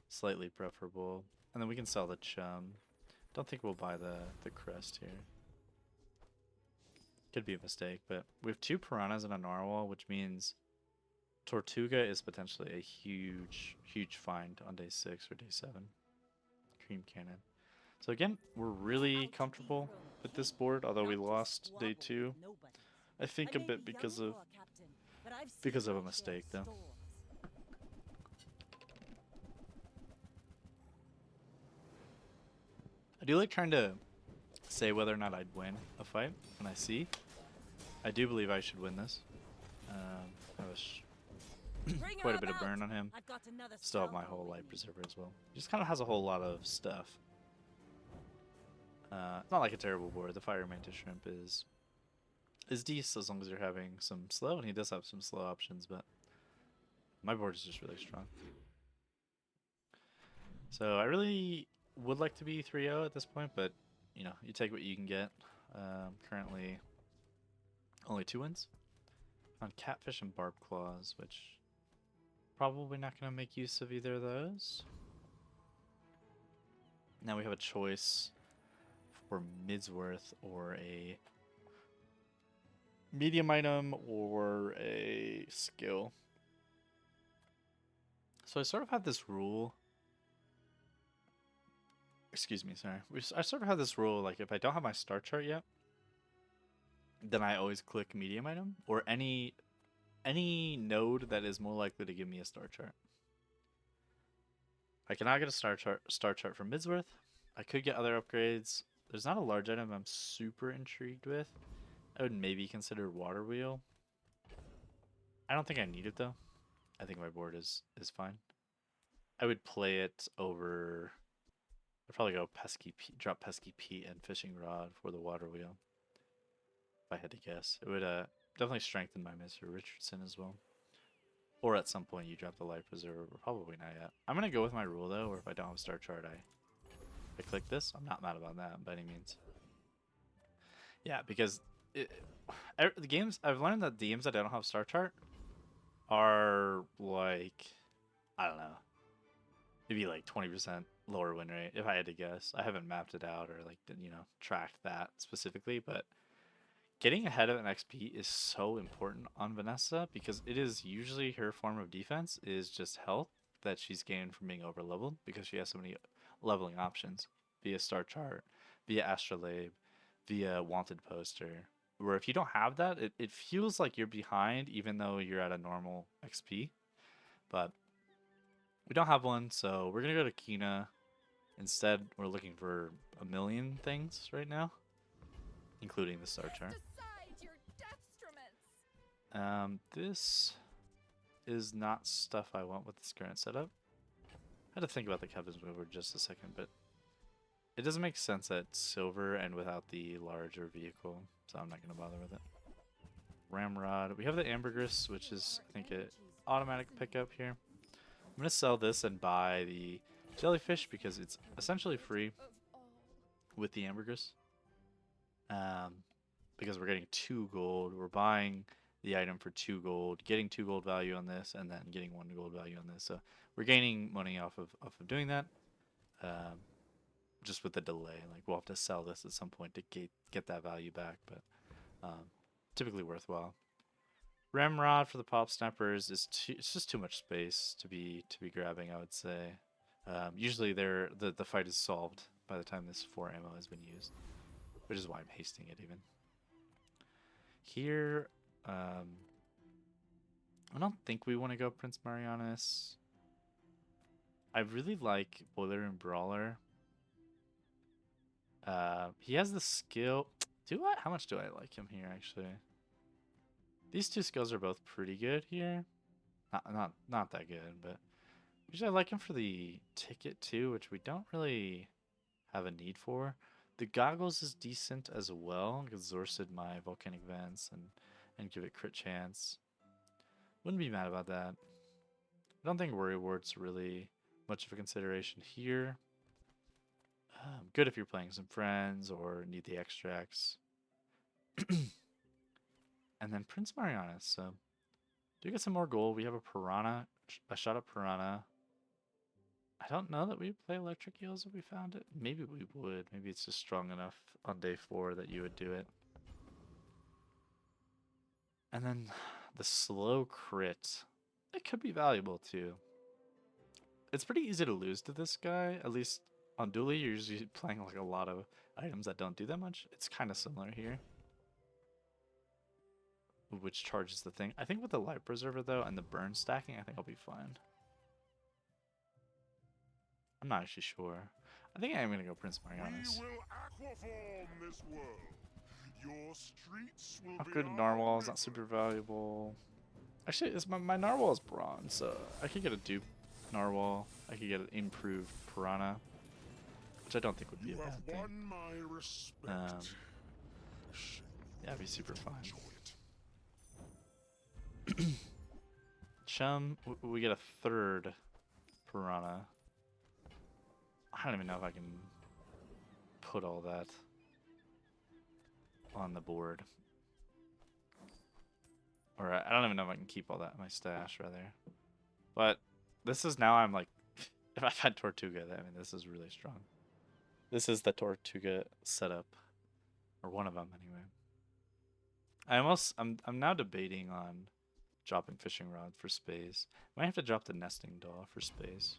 slightly preferable. And then we can sell the chum. Don't think we'll buy the crest here. Could be a mistake, but we have 2 piranhas and a narwhal, which means Tortuga is potentially a huge, huge find on day 6 or day 7. Cream cannon. So again, we're really comfortable with this board, although we lost day 2. I think a bit because of a mistake, though. I do like trying to say whether or not I'd win a fight when I see. I do believe I should win this. I was quite a bit of burn on him. Still have my whole life preserver as well. He just kind of has a whole lot of stuff. It's not like a terrible board. The Fire Mantis Shrimp is decent as long as you're having some slow, and he does have some slow options, but my board is just really strong. So I really would like to be 3-0 at this point, but you know, you take what you can get. Currently only 2 wins on Catfish and Barb Claws, which probably not going to make use of either of those. Now we have a choice for Midsworth or a medium item or a skill. So I sort of have this rule. Excuse me, sorry. I sort of have this rule, like if I don't have my star chart yet, then I always click medium item or any node that is more likely to give me a star chart. I cannot get a star chart from Midsworth. I could get other upgrades. There's not a large item I'm super intrigued with. I would maybe consider Water Wheel. I don't think I need it though. I think my board is fine. I would play it over. I'd probably go drop Pesky Pete and Fishing Rod for the Water Wheel. If I had to guess, it would definitely strengthen my Mr. Richardson as well. Or at some point you drop the Life Preserver, but probably not yet. I'm gonna go with my rule though, or if I don't have a star chart, I click this. I'm not mad about that by any means. Yeah, because the games I've learned that the games that I don't have star chart are like, I don't know, maybe like 20% lower win rate if I had to guess. I haven't mapped it out or like tracked that specifically, but getting ahead of an XP is so important on Vanessa because it is usually her form of defense is just health that she's gained from being over leveled because she has so many leveling options via star chart, via astrolabe, via wanted poster. Where if you don't have that, it feels like you're behind even though you're at a normal XP. But we don't have one, so we're gonna go to Kina. Instead, we're looking for a million things right now, including the star chart. This is not stuff I want with this current setup. I had to think about the Captain's Mover just a second, but it doesn't make sense at silver and without the larger vehicle, so I'm not going to bother with it. Ramrod. We have the Ambergris, which is, I think, an automatic pickup here. I'm going to sell this and buy the Jellyfish because it's essentially free with the Ambergris. Because we're getting 2 gold. We're buying the item for 2 gold, getting 2 gold value on this, and then getting 1 gold value on this. So we're gaining money off of doing that. Just with the delay, like we'll have to sell this at some point to get that value back, but typically worthwhile. Ramrod for the pop snappers is it's just too much space to be grabbing, I would say. Usually the fight is solved by the time this 4 ammo has been used, which is why I'm hasting it even. Here, I don't think we want to go Prince Marianas. I really like Boiler and Brawler. He has the skill. Do I? How much do I like him here, actually? These 2 skills are both pretty good here. Not that good, but usually I like him for the ticket too, which we don't really have a need for. The goggles is decent as well. I could Zorsid my volcanic vents and give it crit chance. Wouldn't be mad about that. I don't think worry ward's really much of a consideration here. Good if you're playing some friends or need the extracts. And then Prince Marianas. So do get some more gold. We have a piranha, a shot at piranha. I don't know that we play electric eels if we found it. Maybe we would. Maybe it's just strong enough on day 4 that you would do it. And then the slow crit. It could be valuable too. It's pretty easy to lose to this guy. At least on Dually, you're usually playing like a lot of items that don't do that much. It's kind of similar here. Which charges the thing. I think with the Life Preserver though and the burn stacking, I think I'll be fine. I'm not actually sure. I think I am gonna go Prince Marianas. We will aquaform this world. Your streets will Upgrade be narwhal our is not river. super valuable. Actually, my narwhal is bronze, so I could get a dupe narwhal. I could get an improved piranha, which I don't think would be You a have bad thing. won my respect. Shame Yeah, it'd be super fine. enjoy it. Chum, we get a 3rd piranha. I don't even know if I can put all that on the board. Or I don't even know if I can keep all that in my stash, rather. But this is now I'm like, if I've had Tortuga, I mean, this is really strong. This is the Tortuga setup. Or one of them, anyway. I'm now debating on dropping Fishing Rod for space. Might have to drop the Nesting Doll for space.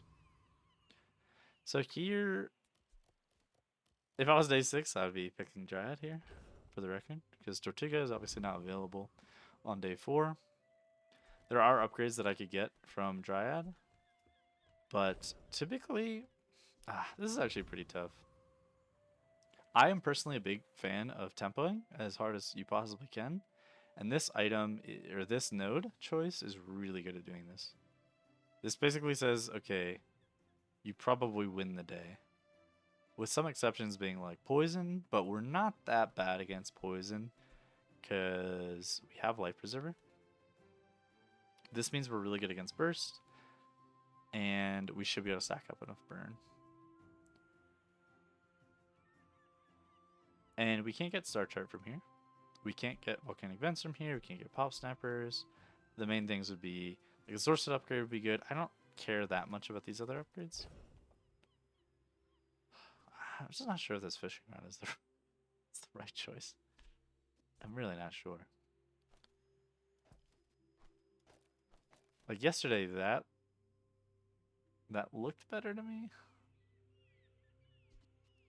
So here, if I was day 6, I would be picking Dryad here, for the record, because Tortuga is obviously not available on day 4. There are upgrades that I could get from Dryad, but typically, this is actually pretty tough. I am personally a big fan of tempoing as hard as you possibly can, and this item, or this node choice, is really good at doing this. This basically says, okay, you probably win the day. With some exceptions being like poison, but we're not that bad against poison because we have Life Preserver. This means we're really good against burst, and we should be able to stack up enough burn. And we can't get Star Chart from here. We can't get Volcanic Vents from here. We can't get Pop Snappers. The main things would be, like a Sorcered upgrade would be good. I don't care that much about these other upgrades. I'm just not sure if this Fishing Rod is the right choice. I'm really not sure. Like yesterday, that looked better to me.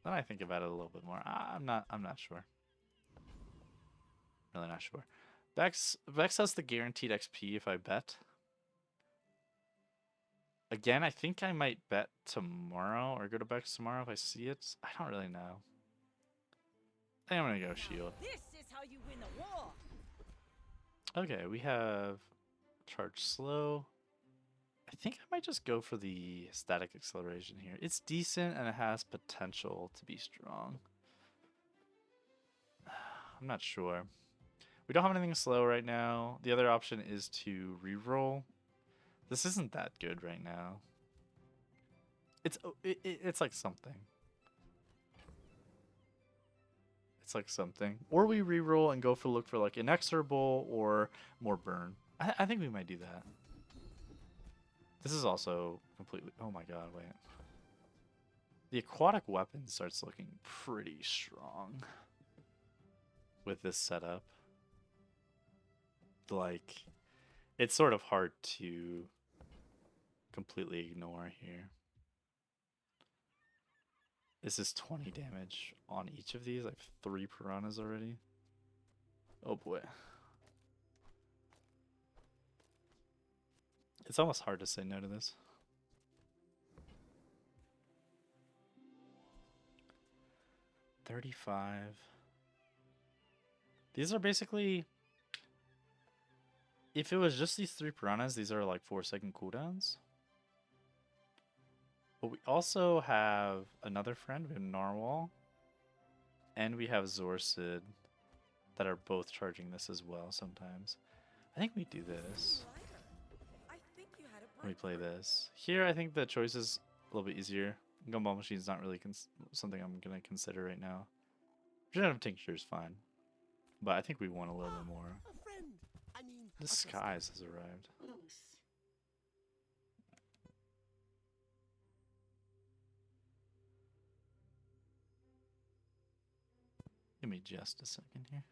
Then I think about it a little bit more. I'm not sure. Really not sure. Vex has the guaranteed XP if I bet. Again, I think I might bet tomorrow or go to Bex tomorrow if I see it. I don't really know. I think I'm gonna go shield. This is how you win a war. Okay, we have charge slow. I think I might just go for the static acceleration here. It's decent and it has potential to be strong. I'm not sure. We don't have anything slow right now. The other option is to reroll. This isn't that good right now. It's like something. It's like something. Or we re-roll and go for look for like inexorable or more burn. I think we might do that. This is also completely... Oh my god, wait. The aquatic weapon starts looking pretty strong with this setup. Like, it's sort of hard to completely ignore here. This is 20 damage on each of these. I have 3 piranhas already. Oh boy. It's almost hard to say no to this. $35. These are basically... If it was just these 3 piranhas, these are like 4-second cooldowns. But we also have another friend. We have Narwhal. And we have Zorsid that are both charging this as well sometimes. I think we do this. I think you had a We play this. Here, I think the choice is a little bit easier. Gumball Machine's not really something I'm going to consider right now. Regenerative Tincture is fine. But I think we want a little bit more. A friend. I mean, Disguise has arrived. Give me just a second here.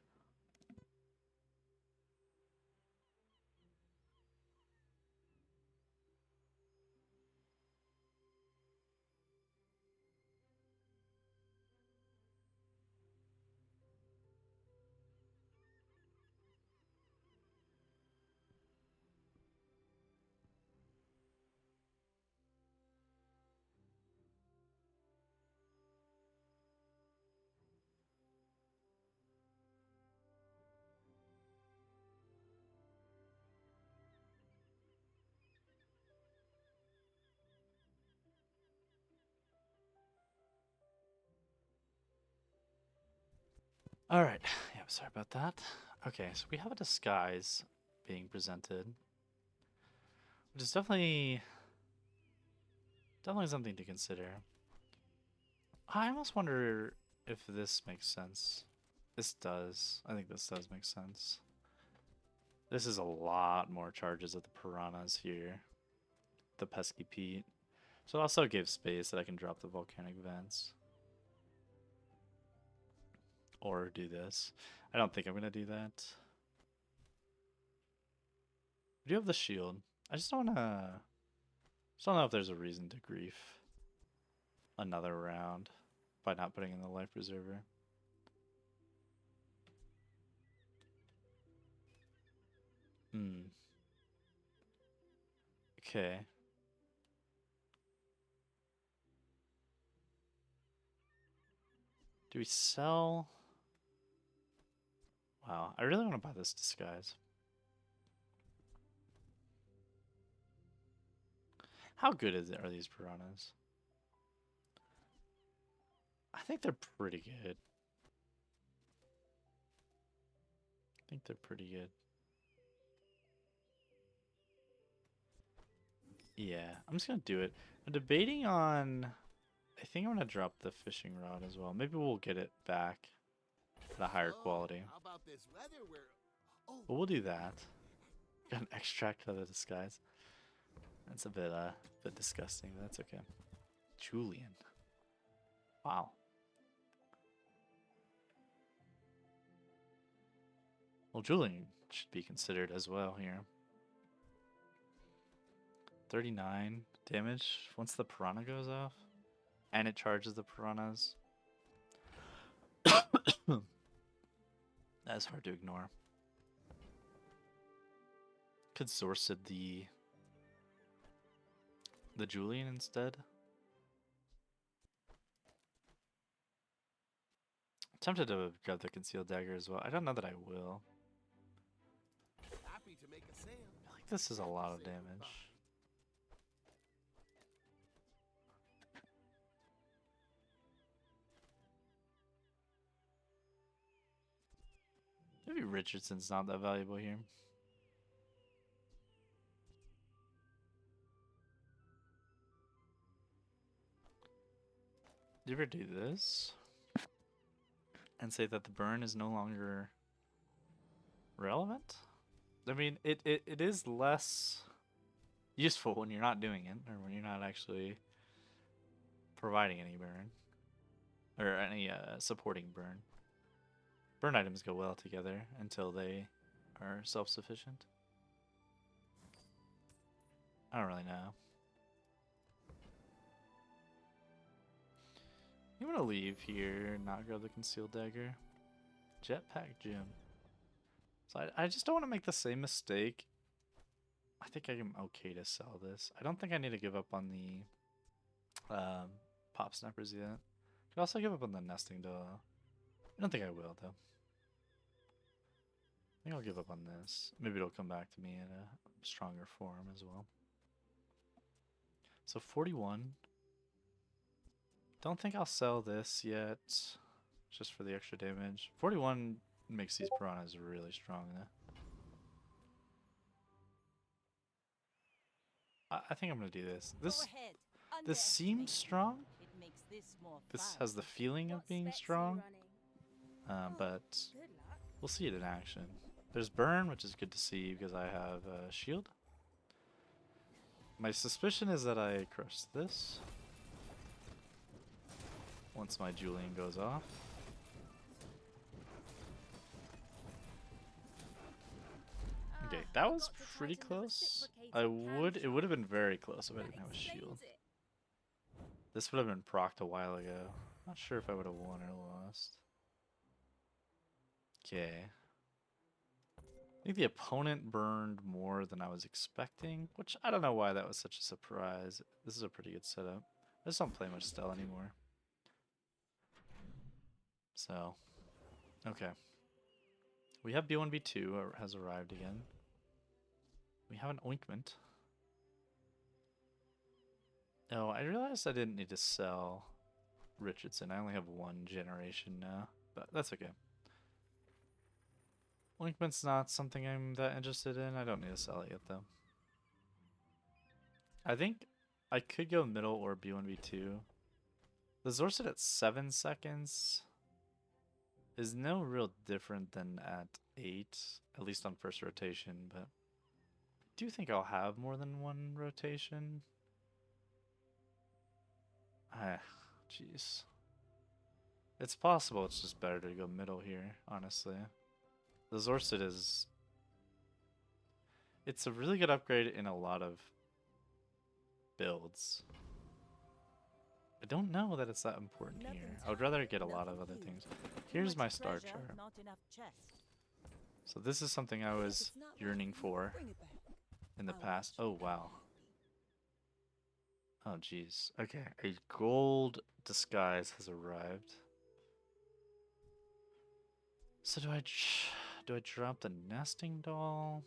Alright, yeah, sorry about that. Okay, so we have a disguise being presented. Which is definitely something to consider. I almost wonder if this makes sense. This does. I think this does make sense. This is a lot more charges of the piranhas here. The pesky Pete. So it also gives space that I can drop the volcanic vents. Or do this. I don't think I'm gonna do that. Do you have the shield? I just don't wanna... Just don't know if there's a reason to grief another round by not putting in the life preserver. Okay. Do we sell? Wow, I really want to buy this disguise. How good are these piranhas? I think they're pretty good. I think they're pretty good. Yeah, I'm just gonna do it. I'm debating on... I think I'm gonna drop the fishing rod as well. Maybe we'll get it back at a higher quality. How about this weather where... But we'll do that. Got an extract out of the disguise. That's a bit disgusting, but that's okay. Julian. Wow. Well, Julian should be considered as well here. 39 damage once the piranha goes off. And it charges the piranhas. That's hard to ignore. Could Zorsid the Julian instead. Tempted to grab the concealed dagger as well. I don't know that I will. Happy to make a sale. I feel like this is a lot of damage. Maybe Richardson's not that valuable here. Do you ever do this? and say that the burn is no longer relevant. I mean, it is less useful when you're not doing it, or when you're not actually providing any burn, or any supporting burn. Burn items go well together until they are self-sufficient. I don't really know. You want to leave here, not grab the concealed dagger. Jetpack gym. So I just don't want to make the same mistake. I think I'm okay to sell this. I don't think I need to give up on the pop snappers yet. Could also give up on the nesting doll. I don't think I will though. I think I'll give up on this. Maybe it'll come back to me in a stronger form as well. So 41. Don't think I'll sell this yet, just for the extra damage. 41 makes these piranhas really strong though. I think I'm gonna do this. Go ahead. This seems strong. It makes this more This fun. has the feeling of What being specs are you strong, running? but Good luck. we'll see it in action. There's burn, which is good to see because I have a shield. My suspicion is that I crush this once my Julian goes off. Okay, that was pretty close. It would have been very close if I didn't have a shield. This would have been procced a while ago. Not sure if I would have won or lost. Okay. I think the opponent burned more than I was expecting, which I don't know why that was such a surprise. This is a pretty good setup. I just don't play much Stell anymore. So, okay. We have B1B2 has arrived again. We have an ointment. Oh, I realized I didn't need to sell Richardson. I only have one generation now, but that's okay. Ointment's not something I'm that interested in. I don't need to sell it yet, though. I think I could go middle or B1B2. The Zorset at 7 seconds is no real different than at 8, at least on first rotation, but I do think I'll have more than one rotation. Ah, jeez. It's possible it's just better to go middle here, honestly. The Zorset is... It's a really good upgrade in a lot of builds. I don't know that it's that important here. I would rather get a lot of other things. Here's my star chart. Not enough chest. So this is something I was yearning for in the past. Oh, wow. Oh, jeez. Okay, a gold disguise has arrived. So do I drop the nesting doll?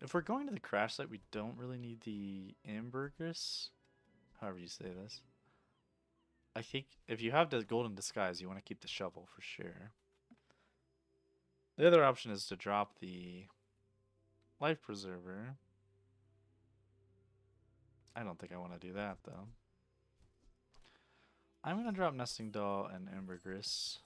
If we're going to the crash site, we don't really need the ambergris. However you say this. I think if you have the golden disguise, you want to keep the shovel for sure. The other option is to drop the life preserver. I don't think I want to do that though. I'm going to drop nesting doll and ambergris.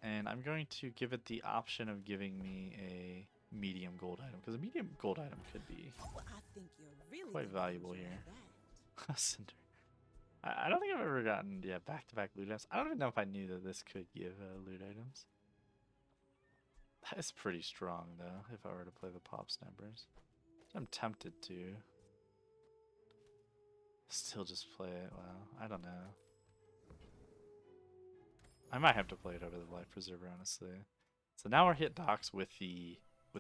And I'm going to give it the option of giving me a medium gold item, because a medium gold item could be Well, I think you're really quite gonna valuable enjoy here. that. Cinder. I don't think I've ever gotten back-to-back loot items. I don't even know if I knew that this could give loot items. That is pretty strong though, if I were to play the pop snappers. I'm tempted to. Still just play it. Wow, I don't know. I might have to play it over the life preserver, honestly. So now we're hit docks with the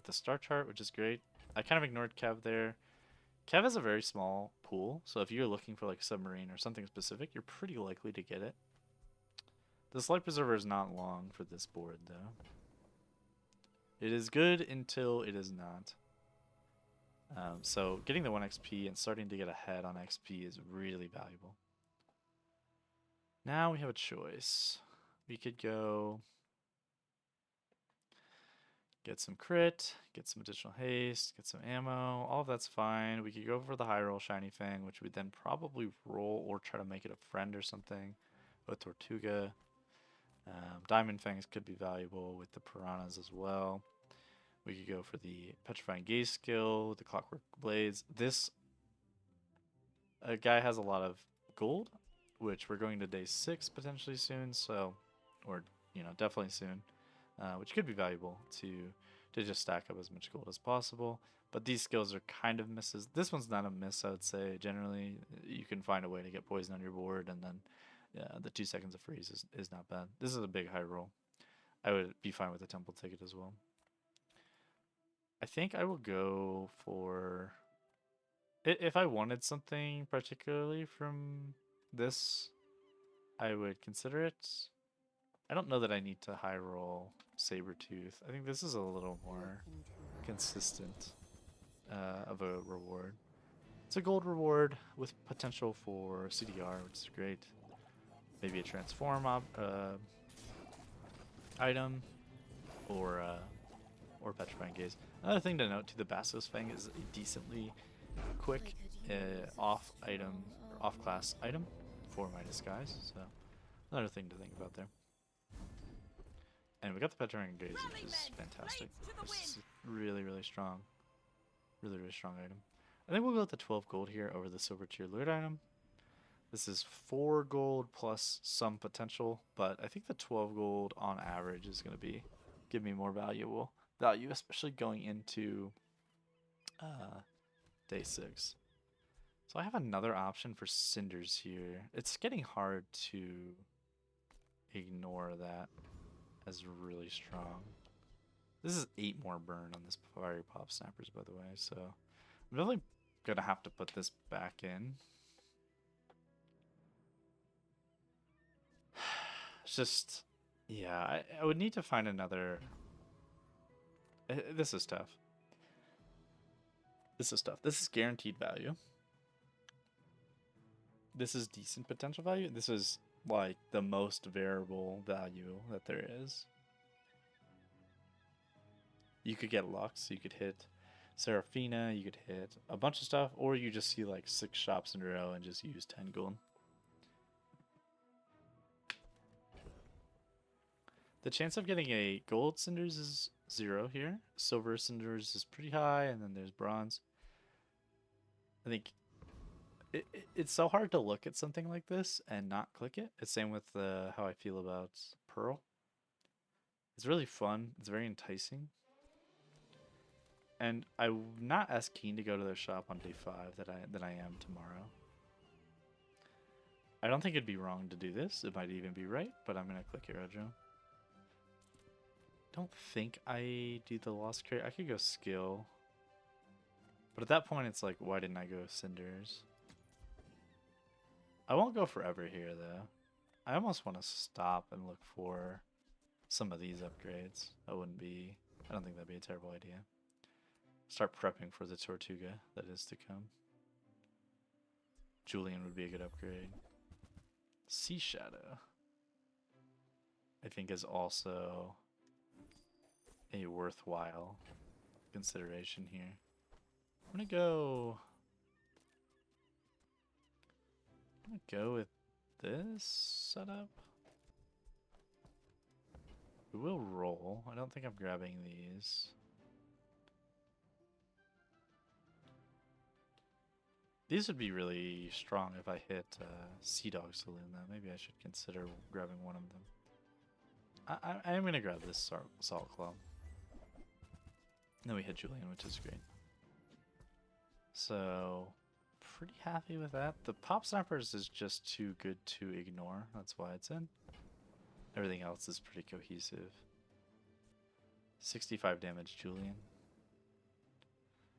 star chart, which is great. I kind of ignored Kev there. Kev has a very small pool, so if you're looking for like submarine or something specific, you're pretty likely to get it. This life preserver is not long for this board, though. It is good until it is not. So getting the 1 XP and starting to get ahead on XP is really valuable. Now we have a choice. We could go Get some crit, get some additional haste, get some ammo. All of that's fine. We could go for the high roll Shiny Fang, which we'd then probably roll or try to make it a friend or something with Tortuga. Diamond Fangs could be valuable with the Piranhas as well. We could go for the Petrifying Gaze skill with the Clockwork Blades. This guy has a lot of gold, which we're going to day 6 potentially soon, so, or, definitely soon, which could be valuable to just stack up as much gold as possible. But these skills are kind of misses. This one's not a miss, I would say. Generally, you can find a way to get poison on your board, and then the 2 seconds of freeze is not bad. This is a big high roll. I would be fine with a temple ticket as well. I think I will go for... If I wanted something particularly from this, I would consider it. I don't know that I need to high roll Sabretooth. I think this is a little more consistent of a reward. It's a gold reward with potential for CDR, which is great. Maybe a transform item or Petrifying Gaze. Another thing to note to the Bastos Fang is a decently quick off class item for my disguise. So another thing to think about there. And we got the Petrifying Gaze, which is fantastic. This is really, really strong. Really, really strong item. I think we'll go with the 12 gold here over the silver tier loot item. This is 4 gold plus some potential, but I think the 12 gold on average is going to give me more value, especially going into day 6. So I have another option for cinders here. It's getting hard to ignore that as really strong. This is 8 more burn on this fiery pop snappers, by the way, so I'm definitely gonna have to put this back in. It's just, yeah, I would need to find another. This is tough. This is tough. This is guaranteed value. This is decent potential value. This is like the most variable value that there is. You could get Lux, you could hit Seraphina, you could hit a bunch of stuff, or you just see like 6 shops in a row and just use 10 gold. The chance of getting a gold cinders is 0 here. Silver cinders is pretty high, and then there's bronze. I think it's so hard to look at something like this and not click it. It's same with how I feel about Pearl. It's really fun. It's very enticing. And I'm not as keen to go to their shop on day 5 than I am tomorrow. I don't think it'd be wrong to do this. It might even be right, but I'm gonna click Aerodrome. Don't think I do the Lost Crate. I could go Skill. But at that point, it's like, why didn't I go Cinders? I won't go forever here, though. I almost want to stop and look for some of these upgrades. I don't think that'd be a terrible idea. Start prepping for the Tortuga that is to come. Julian would be a good upgrade. Sea Shadow, I think, is also a worthwhile consideration here. I'm gonna go with this setup. We will roll. I don't think I'm grabbing these. These would be really strong if I hit Sea Dog Saloon, though. Maybe I should consider grabbing one of them. I am going to grab this Salt Claw. Then we hit Julian, which is great. So, pretty happy with that. The Pop Snappers is just too good to ignore. That's why it's in. Everything else is pretty cohesive. 65 damage Julian.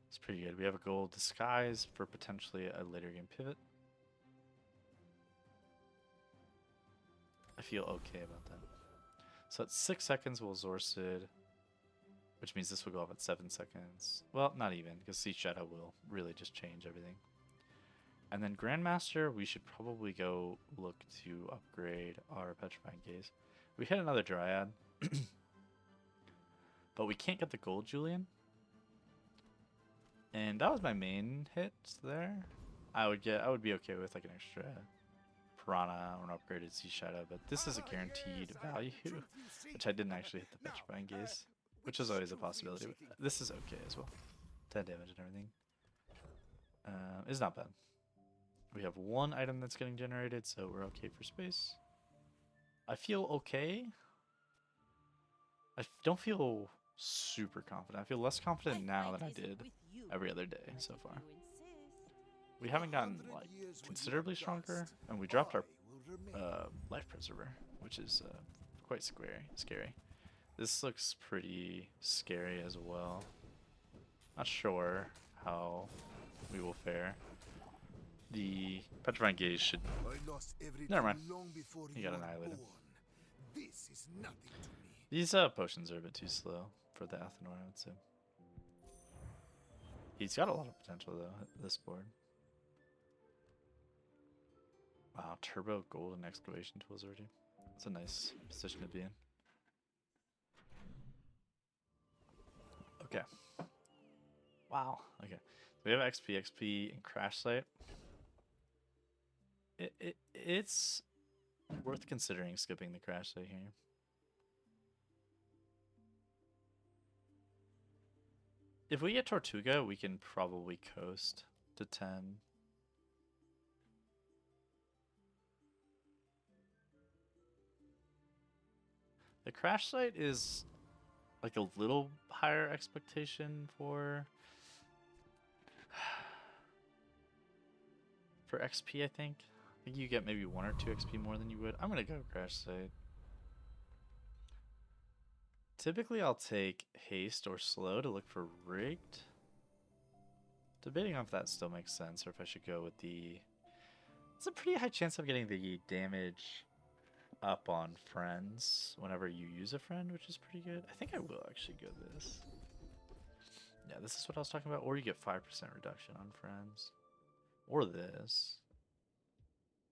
It's pretty good. We have a gold disguise for potentially a later game pivot. I feel okay about that. So at 6 seconds we'll Zorsid, which means this will go off at 7 seconds. Well, not even, because Sea Shadow will really just change everything. And then Grandmaster, we should probably go look to upgrade our Petrifying Gaze. We hit another Dryad, but we can't get the gold Julian. And that was my main hit there. I would be okay with like an extra Piranha or an upgraded Sea Shadow, but this is a guaranteed value, which I didn't actually hit the Petrifying Gaze, which is always a possibility. But this is okay as well. 10 damage and everything. It's not bad. We have one item that's getting generated, so we're okay for space. I feel okay. I don't feel super confident. I feel less confident now than I did every other day so far. We haven't gotten like considerably stronger, and we dropped our life preserver, which is quite scary. This looks pretty scary as well. Not sure how we will fare. The Petrifying Gaze should... Never mind. He got annihilated. This is nothing to me. These potions are a bit too slow for the Athenor, I would say. He's got a lot of potential though, this board. Wow, turbo gold and excavation tools already. That's a nice position to be in. Okay. Wow. Okay. We have XP, and Crash Site. It's worth considering skipping the Crash Site here. If we get Tortuga, we can probably coast to 10. The Crash Site is like a little higher expectation for XP, I think. I think you get maybe 1 or 2 XP more than you would. I'm gonna go Crash Site. Typically I'll take haste or slow to look for rigged. Debating on if that still makes sense or if I should go with the... It's a pretty high chance of getting the damage up on friends whenever you use a friend, which is pretty good. I think I will actually go this. Yeah, this is what I was talking about. Or you get 5% reduction on friends. Or this.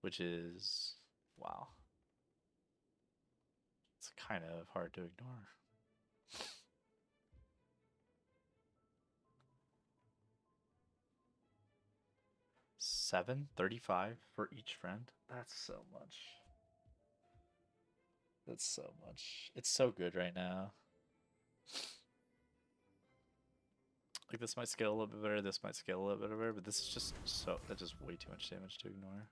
Which is... Wow. It's kind of hard to ignore. $7.35 for each friend. That's so much. That's so much. It's so good right now. Like this might scale a little bit better. This might scale a little bit better, but this is just so that's just way too much damage to ignore.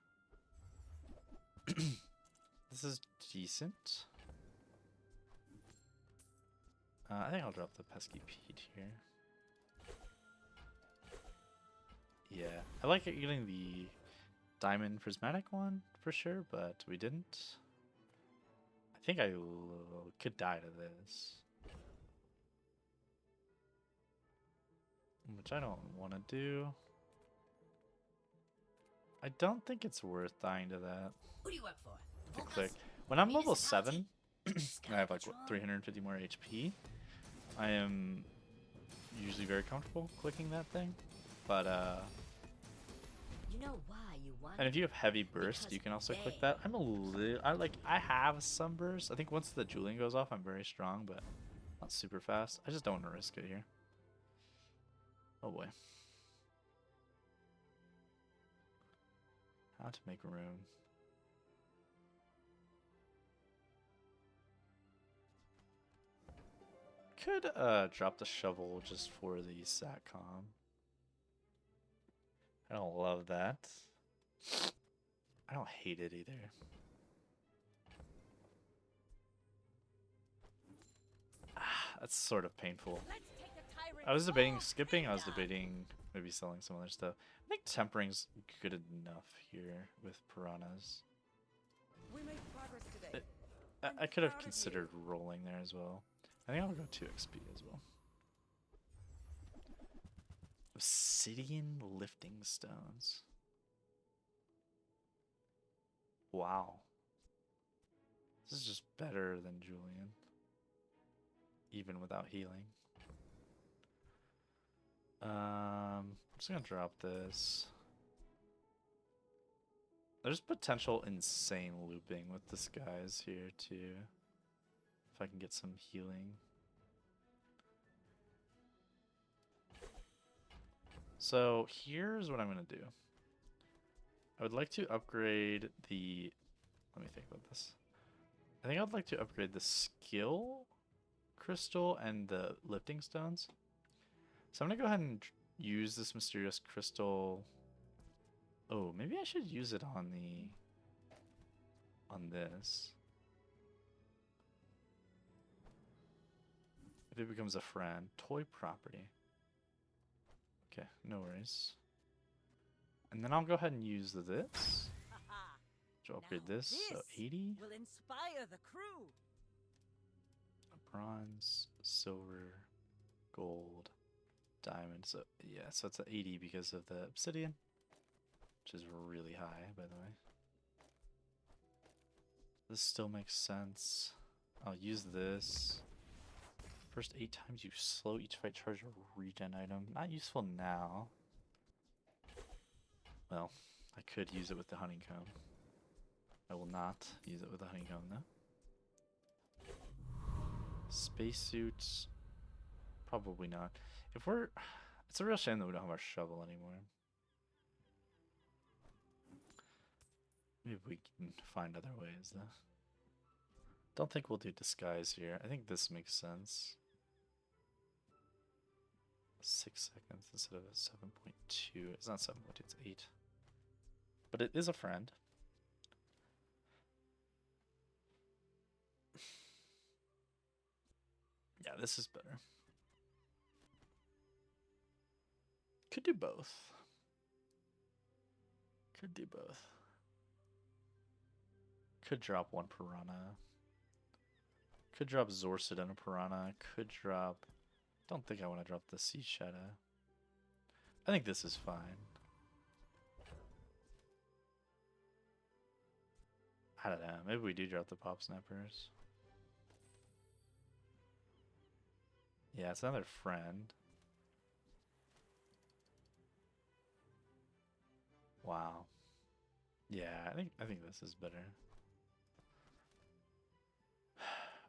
This is decent. I think I'll drop the pesky Pete here. Yeah, I like getting the diamond prismatic one for sure, but we didn't. I think I could die to this, which I don't want to do. I don't think it's worth dying to that. What do you work for? To click. When I'm level 7, and I have like what, 350 more HP, I am usually very comfortable clicking that thing. But You know why you want and if you have heavy burst, you can also click that. I have some burst. I think once the Julian goes off, I'm very strong, but not super fast. I just don't want to risk it here. Oh boy. How to make room. Could drop the shovel just for the satcom. I don't love that. I don't hate it either. That's sort of painful. I was debating skipping. I was debating maybe selling some other stuff. I think tempering's good enough here with piranhas. We made progress today. I could have considered rolling there as well. I think I'll go 2 XP as well. Obsidian lifting stones. Wow. This is just better than Julian. Even without healing. I'm just gonna drop this. There's potential insane looping with this guys here too. If I can get some healing. So here's what I'm gonna do. I would like to upgrade the. Let me think about this. I think I'd like to upgrade the skill crystal and the lifting stones. So I'm gonna go ahead and use this mysterious crystal. Oh, maybe I should use it on this. If it becomes a friend, toy property. Okay, no worries. And then I'll go ahead and use this. To upgrade Now this, so 80. will inspire the crew. Bronze, silver, gold, diamond. So yeah, so it's an 80 because of the obsidian, which is really high, by the way. This still makes sense. I'll use this. First 8 times you slow each fight charge a regen item. Not useful now. Well, I could use it with the honeycomb. I will not use it with the honeycomb though. Spacesuits, probably not. If we're, it's a real shame that we don't have our shovel anymore. Maybe we can find other ways though. Don't think we'll do disguise here. I think this makes sense. 6 seconds instead of 7.2. It's not 7.2, it's 8. But it is a friend. Yeah, this is better. Could do both. Could do both. Could drop one piranha. Could drop Zorsid and a piranha. Could drop... Don't think I want to drop the Sea Shadow. I think this is fine. I don't know. Maybe we do drop the Pop Snappers. Yeah, it's another friend. Wow. Yeah, I think this is better.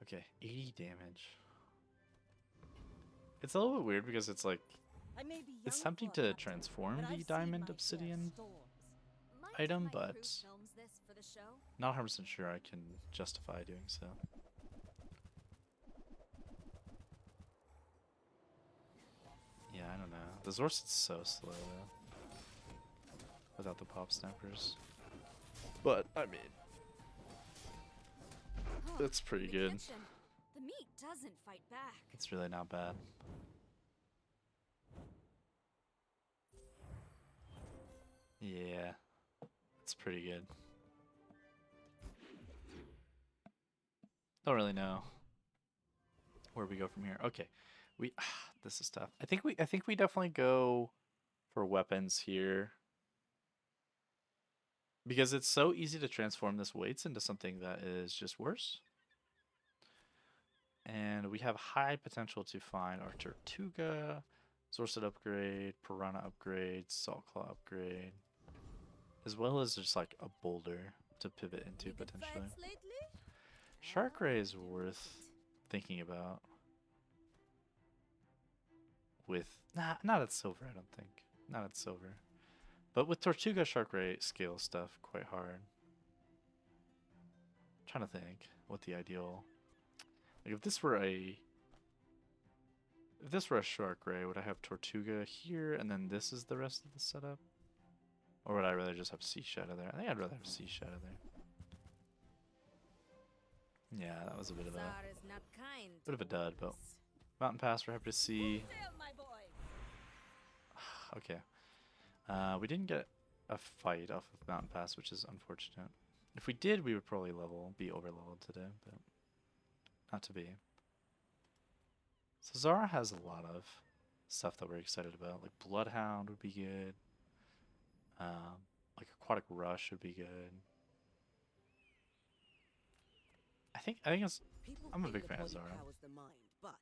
Okay, 80 damage. It's a little bit weird because it's like I may be it's young tempting for a to captain, transform but I've the seen diamond my fair obsidian storms. item, My but crew films this for the show. not 100% sure I can justify doing so. Yeah, I don't know. The Zorsid's so slow though, without the Pop Snappers. But I mean, Huh, it's pretty the good. kitchen. The meat doesn't fight back. It's really not bad. Yeah, it's pretty good. Don't really know where we go from here. Okay, we this is tough. I think we definitely go for weapons here because it's so easy to transform this weights into something that is just worse. And we have high potential to find our Tortuga, Zorset upgrade, Piranha upgrade, Salt Claw upgrade, as well as just like a boulder to pivot into Any good potentially. fights lately? Shark Ray is worth thinking about. With not at silver, I don't think. Not at silver. But with Tortuga, Shark Ray scales stuff quite hard. Trying to think what the ideal. Like if this were a Shark Ray, would I have Tortuga here and then this is the rest of the setup? Or would I rather just have Sea Shadow there? I think I'd rather have Sea Shadow there. Yeah, that was a bit of Bazaar is not kind a to dud, but wolves. Mountain Pass we're happy to see. Sail, my boy. Okay. We didn't get a fight off of Mountain Pass, which is unfortunate. If we did, we would probably be over leveled today, but not to be. So Zara has a lot of stuff that we're excited about. Like Bloodhound would be good. Like Aquatic Rush would be good. I think it's. People I'm a think big the fan of body Zara. powers the mind, but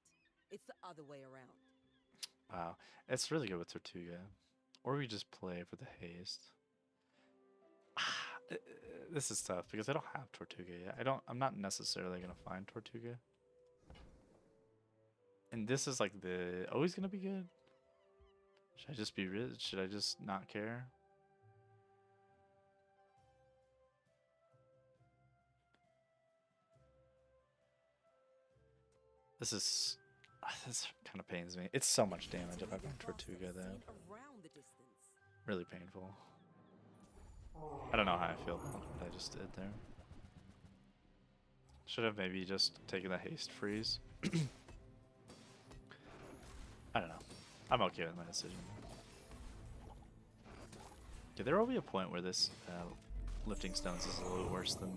it's the other way around. Wow, it's really good with Tortuga. Or we just play for the haste. This is tough because I don't have Tortuga yet. I'm not necessarily gonna find Tortuga. And this is like the always gonna be good. Should I just be rich? Should I just not care? This kind of pains me. It's so much damage if I bring Tortuga though. Around the distance. Really painful. I don't know how I feel about what I just did there. Should have maybe just taken the haste freeze. I don't know. I'm okay with my decision. Okay, there will be a point where this lifting stones is a little worse than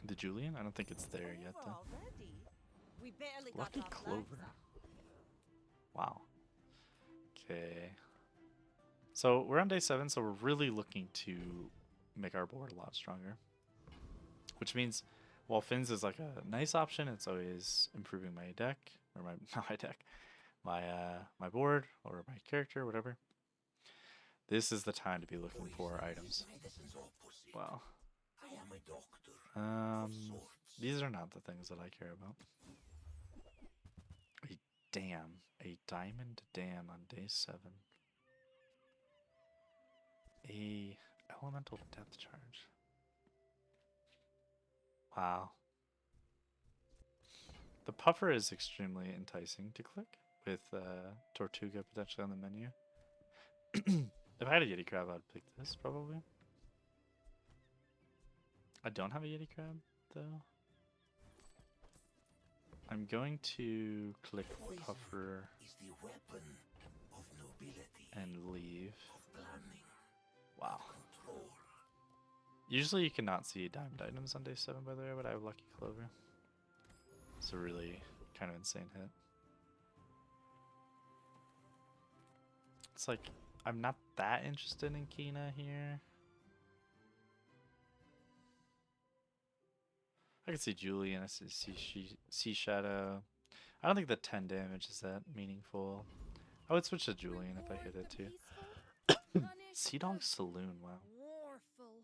the Julian. I don't think it's there yet though. Already? We barely got Lucky our Clover. flags up. Wow. Okay. So we're on day 7, so we're really looking to make our board a lot stronger. Which means while Finns is like a nice option, it's always improving my deck, or my not my deck, my board or my character, whatever. This is the time to be looking for items. Wow. These are not the things that I care about. A dam, a diamond dam on day 7. A elemental depth charge. Wow. The puffer is extremely enticing to click with Tortuga potentially on the menu. If I had a Yeti Crab, I'd pick this probably. I don't have a Yeti Crab though. I'm going to click puffer and leave. Wow. Usually you cannot see diamond items on day 7 by the way, but I have Lucky Clover. It's a really kind of insane hit. It's like, I'm not that interested in Kina here. I can see Julian, I see Sea Shadow. I don't think the 10 damage is that meaningful. I would switch to Julian if I hit it too. Sea Dog Saloon, wow. Warful.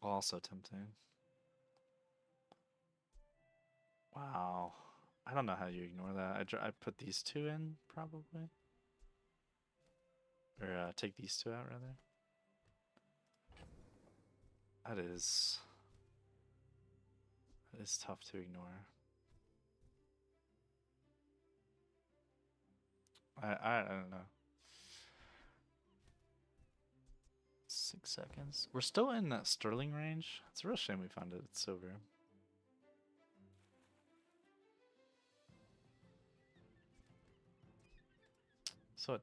Also tempting. Wow. I don't know how you ignore that. I put these 2 in, probably. Or take these 2 out, rather. That is tough to ignore. I don't know. 6 seconds. We're still in that Sterling range. It's a real shame we found it at silver. So at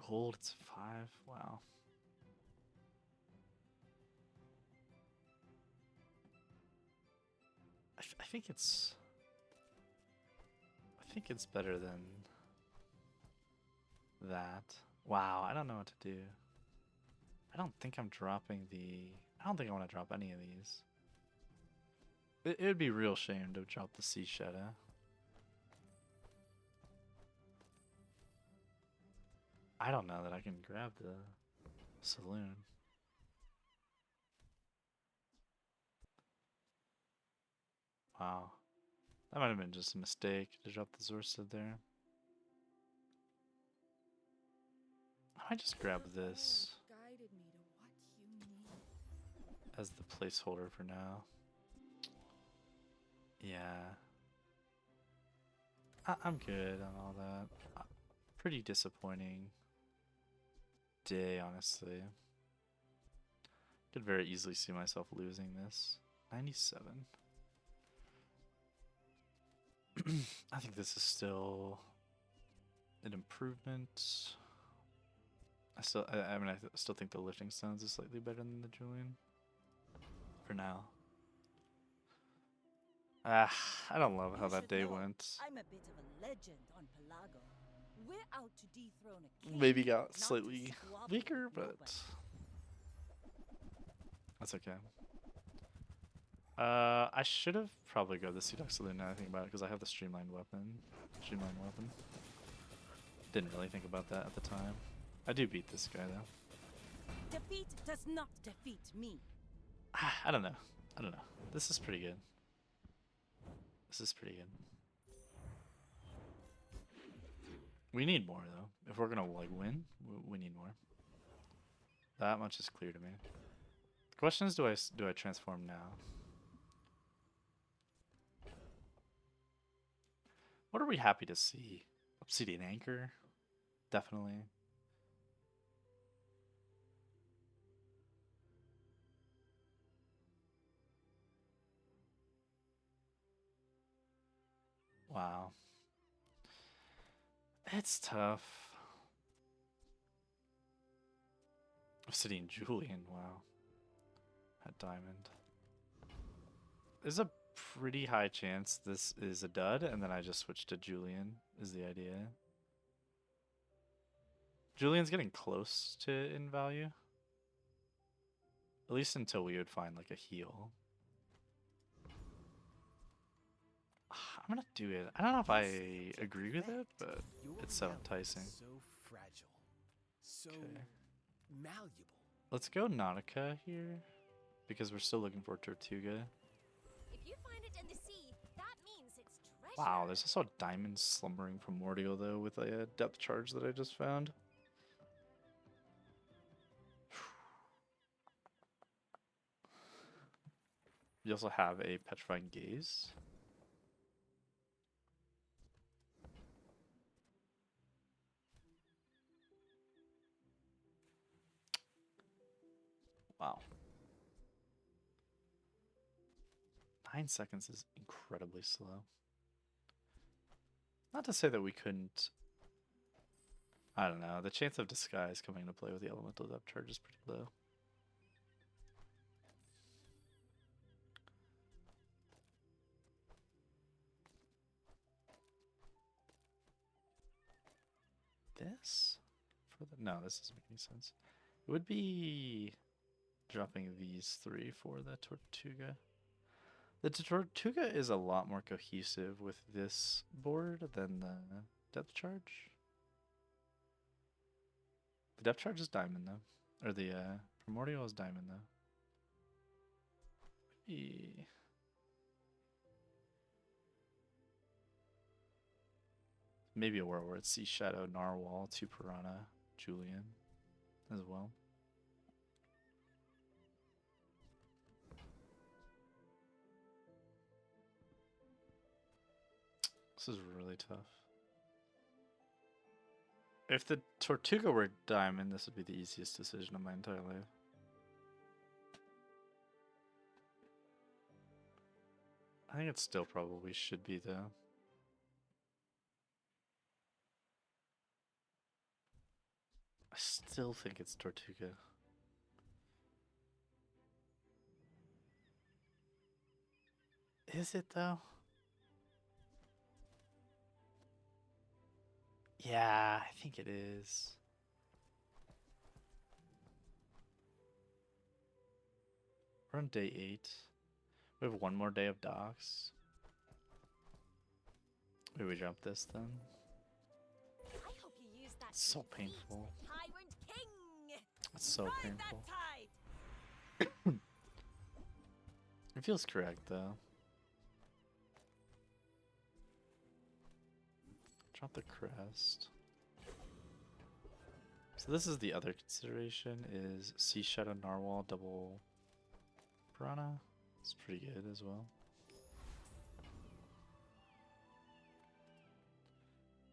gold, it's 5. Wow. I think it's better than that. Wow, I don't know what to do. I don't think I'm dropping I don't think I want to drop any of these. It would be a real shame to drop the Sea Shadow. I don't know that I can grab the Saloon. Wow. That might have been just a mistake to drop the Zorsid there. I might just grab this Guided me to what you need. as the placeholder for now. Yeah. I'm good on all that. Pretty disappointing day, honestly. Could very easily see myself losing this. 97. I think this is still an improvement. I mean, I still think the lifting stones is slightly better than the Julian. For now. I don't love how You that should day know, went. I'm a bit of a legend on Pelago. We're out to dethrone a king, Maybe got not to slightly squabble weaker, with but nobody. that's okay. I should have probably go the Seedox Saloon now I think about it, because I have the streamlined weapon. Didn't really think about that at the time. I do beat this guy though. Defeat does not defeat me. I don't know. This is pretty good. We need more though. If we're gonna like win, we need more. That much is clear to me. The question is, do I transform now? What are we happy to see? Obsidian Anchor, definitely. Wow. It's tough. Obsidian Julian, wow. At Diamond. There's a pretty high chance this is a dud, and then I just switch to Julian, is the idea. Julian's getting close to in value. At least until we would find like a heal. I'm gonna do it. I don't know if I agree with it, but it's so enticing. So fragile, so Okay. malleable. Let's go Nautica here, because we're still looking for Tortuga. If you find it in the sea, that means it's treasure. Wow, there's also a Diamond Slumbering Primordial though with a depth charge that I just found. You also have a Petrifying Gaze. Wow. 9 seconds is incredibly slow. Not to say that we couldn't... I don't know. The chance of Disguise coming into play with the Elemental Depth Charge is pretty low. This? For the... No, this doesn't make any sense. It would be dropping these 3 for the Tortuga. The Tortuga is a lot more cohesive with this board than the Depth Charge. The Depth Charge is Diamond though. Or the Primordial is Diamond though. Maybe a world where it's Sea Shadow, Narwhal, 2 Piranha, Julian as well. This is really tough. If the Tortuga were Diamond, this would be the easiest decision of my entire life. I think it still probably should be though. I still think it's Tortuga. Is it though? Yeah, I think it is. We're on day 8. We have 1 more day of docks. Maybe we jump this then. I hope you use that It's so to defeat painful. the Tyrant King. It's so Ride painful. that tide! It feels correct though. Drop the crest. So this is the other consideration, is Sea Shadow Narwhal double Piranha. It's pretty good as well.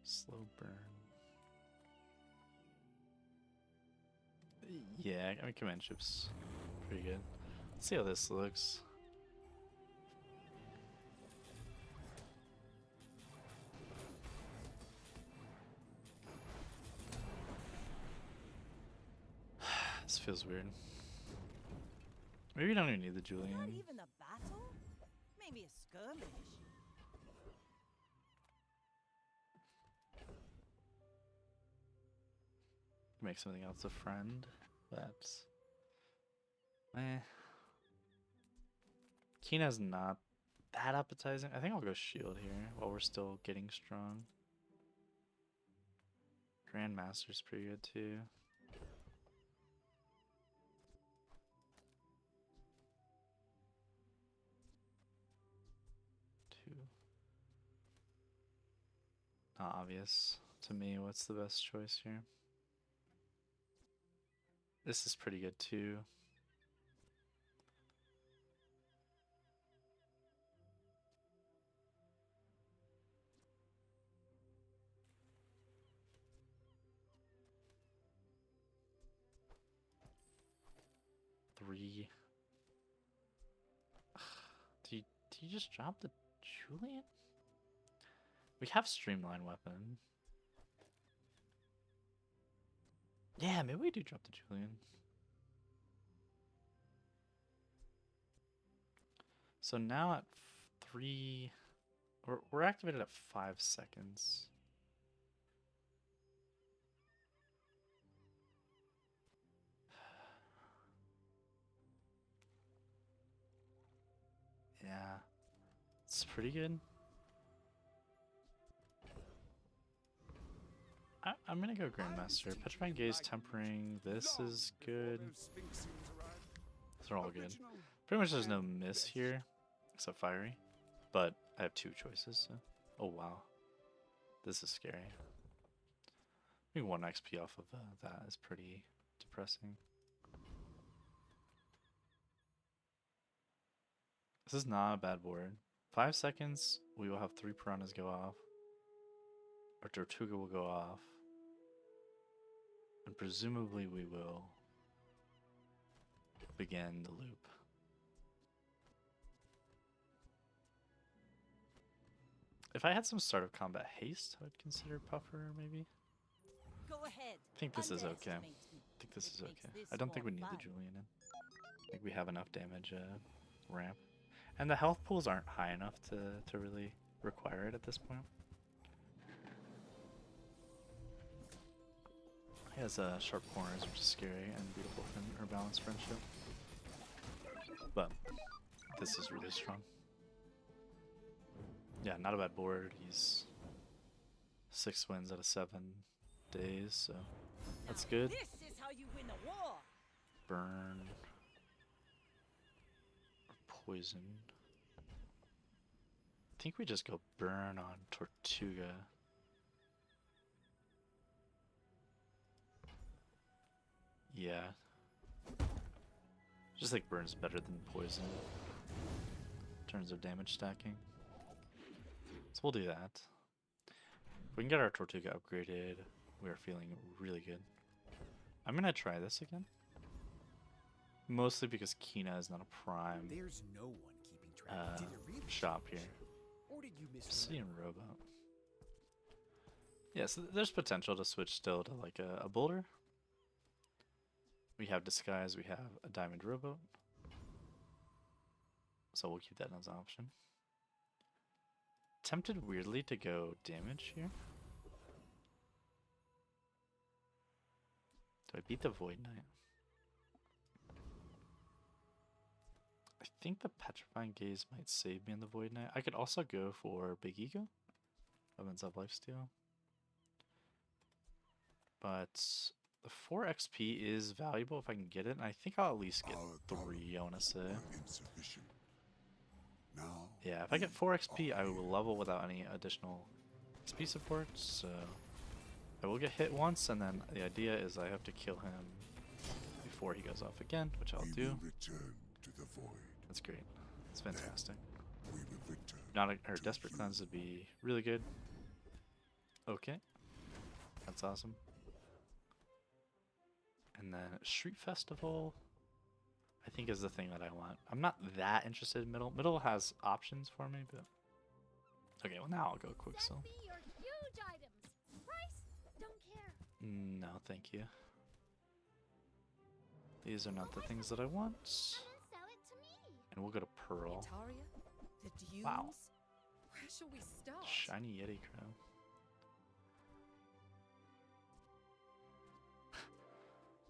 Slow burn. Yeah, I mean command ship's pretty good. Let's see how this looks. This feels weird. Maybe we don't even need the Not Julian. even a battle? Maybe a skirmish. Make something else a friend, but Kina's not that appetizing. I think I'll go shield here while we're still getting strong. Grandmaster's pretty good too. Two. Not obvious. to me what's the best choice here. This is pretty good too. Three. Do you just drop the Julian? We have Streamline Weapon. Yeah, maybe we do drop the Julian. So now at 3, we're activated at 5 seconds. Yeah, it's pretty good. I'm gonna go Grandmaster. Petrifying Gaze, Tempering. This is good. They're all good. Pretty much there's no miss here, except Fiery. But I have 2 choices. So. Oh wow, this is scary. I think 1 XP off of that is pretty depressing. This is not a bad board. 5 seconds, we will have 3 piranhas go off. Our Tortuga will go off. And presumably we will begin the loop. If I had some start of combat haste, I would consider Puffer maybe. Go ahead. I think this is okay. Underestimate me. I think this It is makes okay. this I don't think we more need the fun. Julian in. I think we have enough damage ramp. And the health pools aren't high enough to really require it at this point. He has sharp corners, which is scary, and beautiful or balanced friendship. But this is really strong. Yeah, not a bad board. He's 6 wins out of 7 days, so that's Now good. This is how you win a war. Burn. Or poison. I think we just go burn on Tortuga. Yeah. Just like burns better than poison in terms of damage stacking. So we'll do that. If we can get our Tortuga upgraded, we are feeling really good. I'm gonna try this again. Mostly because Kina is not a prime There's no one keeping track. Did it really shop change? here. Or did you miss Obsidian Robot. Yeah, so there's potential to switch still to like a boulder. We have Disguise, we have a Diamond Rowboat. So we'll keep that as an option. Tempted weirdly to go damage here. Do I beat the Void Knight? I think the Petrifying Gaze might save me in the Void Knight. I could also go for Big Ego. Weapons of Lifesteal. But the 4 XP is valuable if I can get it, and I think I'll at least get 3, I want to say. Insufficient. Now, Yeah, if I get 4 XP, I will level without any additional XP support, so I will get hit once, and then the idea is I have to kill him before he goes off again, which I'll we do. will return to the void. That's great. It's fantastic. We will return. Not her Desperate Cleanse would be really good. Okay. That's awesome. And then Street Festival, I think is the thing that I want. I'm not that interested in Middle. Middle has options for me, but... Okay, well now I'll go Quicksil. Send me your huge items. Price? Don't care. No, thank you. These are not the things that I want. Come and sell it to me. And we'll go to Pearl. Itaria? The dunes? Wow. Where shall we start? Shiny Yeti Crow.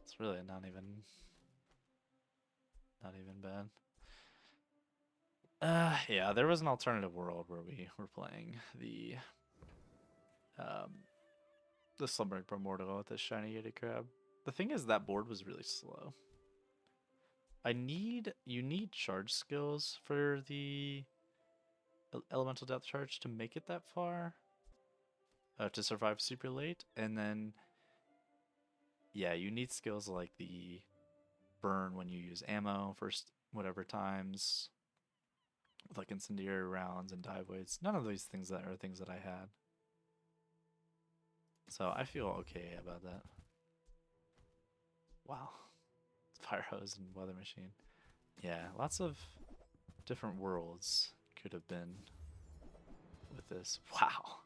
It's really not even bad. Yeah, there was an alternative world where we were playing the Slumbering Primordial with the shiny Yeti Crab. The thing is that board was really slow. You need charge skills for the elemental depth charge to make it that far. to survive super late, and then yeah, you need skills like the burn when you use ammo first whatever times with like incendiary rounds and dive weights. None of these things that are things that I had. So I feel okay about that. Wow. Fire hose and weather machine. Yeah, lots of different worlds could have been with this. Wow.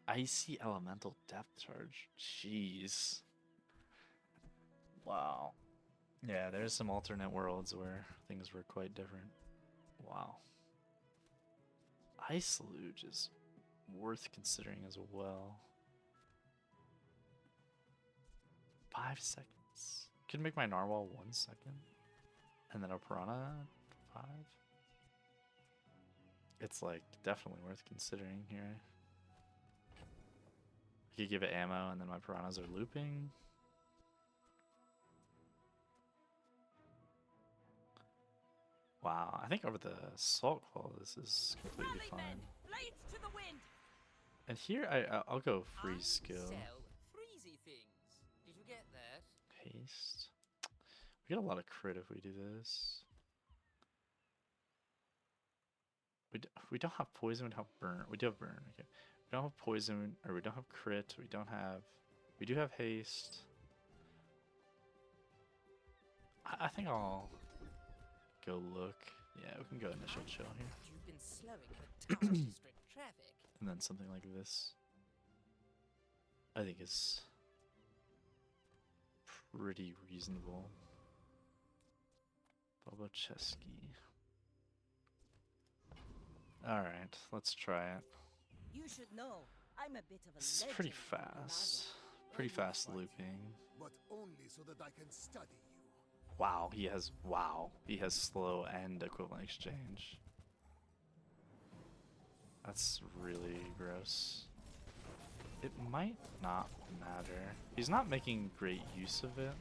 Icy elemental depth charge. Jeez. Wow. Yeah, there's some alternate worlds where things were quite different. Wow. Ice Luge is worth considering as well. 5 seconds. Could make my narwhal 1 second. And then a piranha 5. It's like definitely worth considering here. I could give it ammo and then my piranhas are looping. Wow, I think over the salt qual this is completely Rally, fine. men! Blades to the wind! And here I'll go freeze skill. Sell freezy things. Did you get that? Haste. We get a lot of crit if we do this. We don't have poison, we don't have burn. We do have burn, okay. We don't have poison, or we don't have crit, we do have haste. I think I'll go look. Yeah, we can go initial chill here. You've been slowing the Tower District traffic. And then something like this. I think is pretty reasonable. Bobocheski. Alright, let's try it. You should know, I'm a bit of a This is legend pretty in fast. Pelago. Pretty fast looping. But only so that I can study you. Wow, he has slow and equivalent exchange. That's really gross. It might not matter. He's not making great use of it.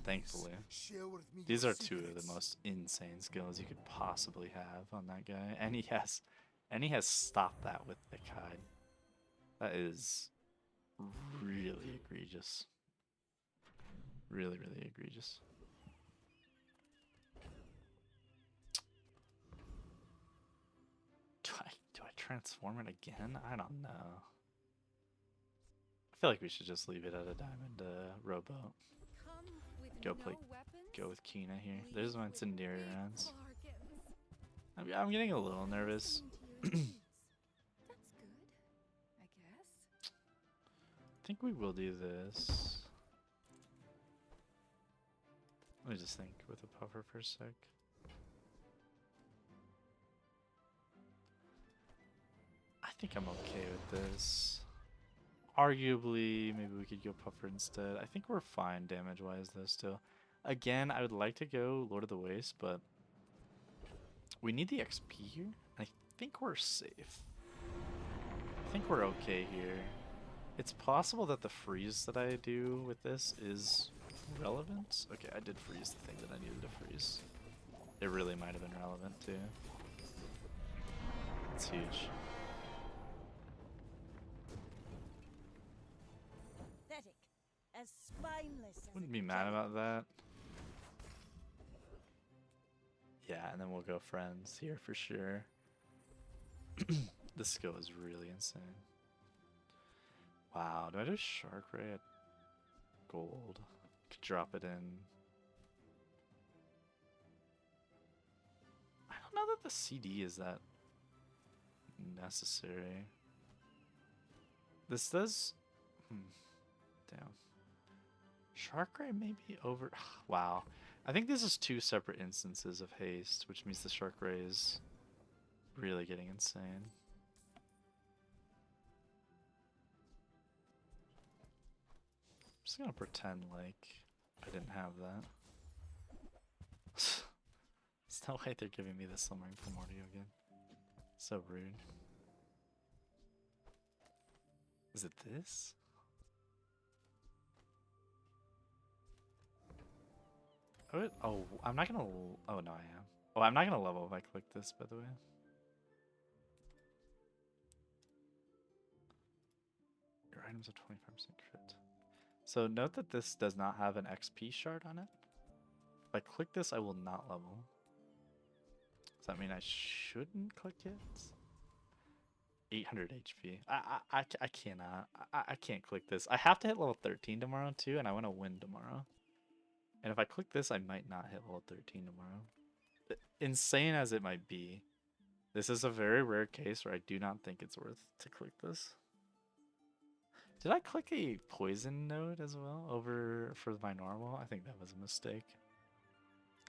Thankfully. Share with me These your are two of secrets. the most insane skills you could possibly have on that guy. And he has stopped that with the Kide. That is really egregious. Really, really egregious. Do I transform it again? I don't know. I feel like we should just leave it at a diamond rowboat. Come with Go no play- weapons, Go with Kina here. leave There's my with incendiary big rounds. bargains. I'm getting a little nervous. Listening to your needs. That's good, I guess. I think we will do this. Let me just think with a puffer for a sec. I think I'm okay with this. Arguably, maybe we could go puffer instead. I think we're fine damage-wise though still. Again, I would like to go Lord of the Waste, but we need the XP here. I think we're safe. I think we're okay here. It's possible that the freeze that I do with this is relevant. Okay, I did freeze the thing that I needed to freeze. It really might have been relevant too. It's huge. Pathetic. As spineless as Wouldn't a be mad jelly. about that. Yeah, and then we'll go friends here for sure. This skill is really insane. Wow, do I do Shark Ray at gold? Could drop it in. I don't know that the CD is that necessary. This does. Damn. Shark Ray may be over. Wow. I think this is 2 separate instances of haste, which means the Shark Ray is really getting insane. I'm just gonna pretend like I didn't have that. There's no way they're giving me the Slumbering Primordial again. So rude. Is it this? Oh, I'm not gonna. Oh no, I am. Oh, I'm not gonna level if I click this, by the way. items have 25% crit. So note that this does not have an XP shard on it. If I click this, I will not level. Does that mean I shouldn't click it? 800 HP. I cannot. I can't click this. I have to hit level 13 tomorrow too, and I want to win tomorrow. And if I click this, I might not hit level 13 tomorrow. Insane as it might be, this is a very rare case where I do not think it's worth to click this. Did I click a poison node as well over for my normal? I think that was a mistake.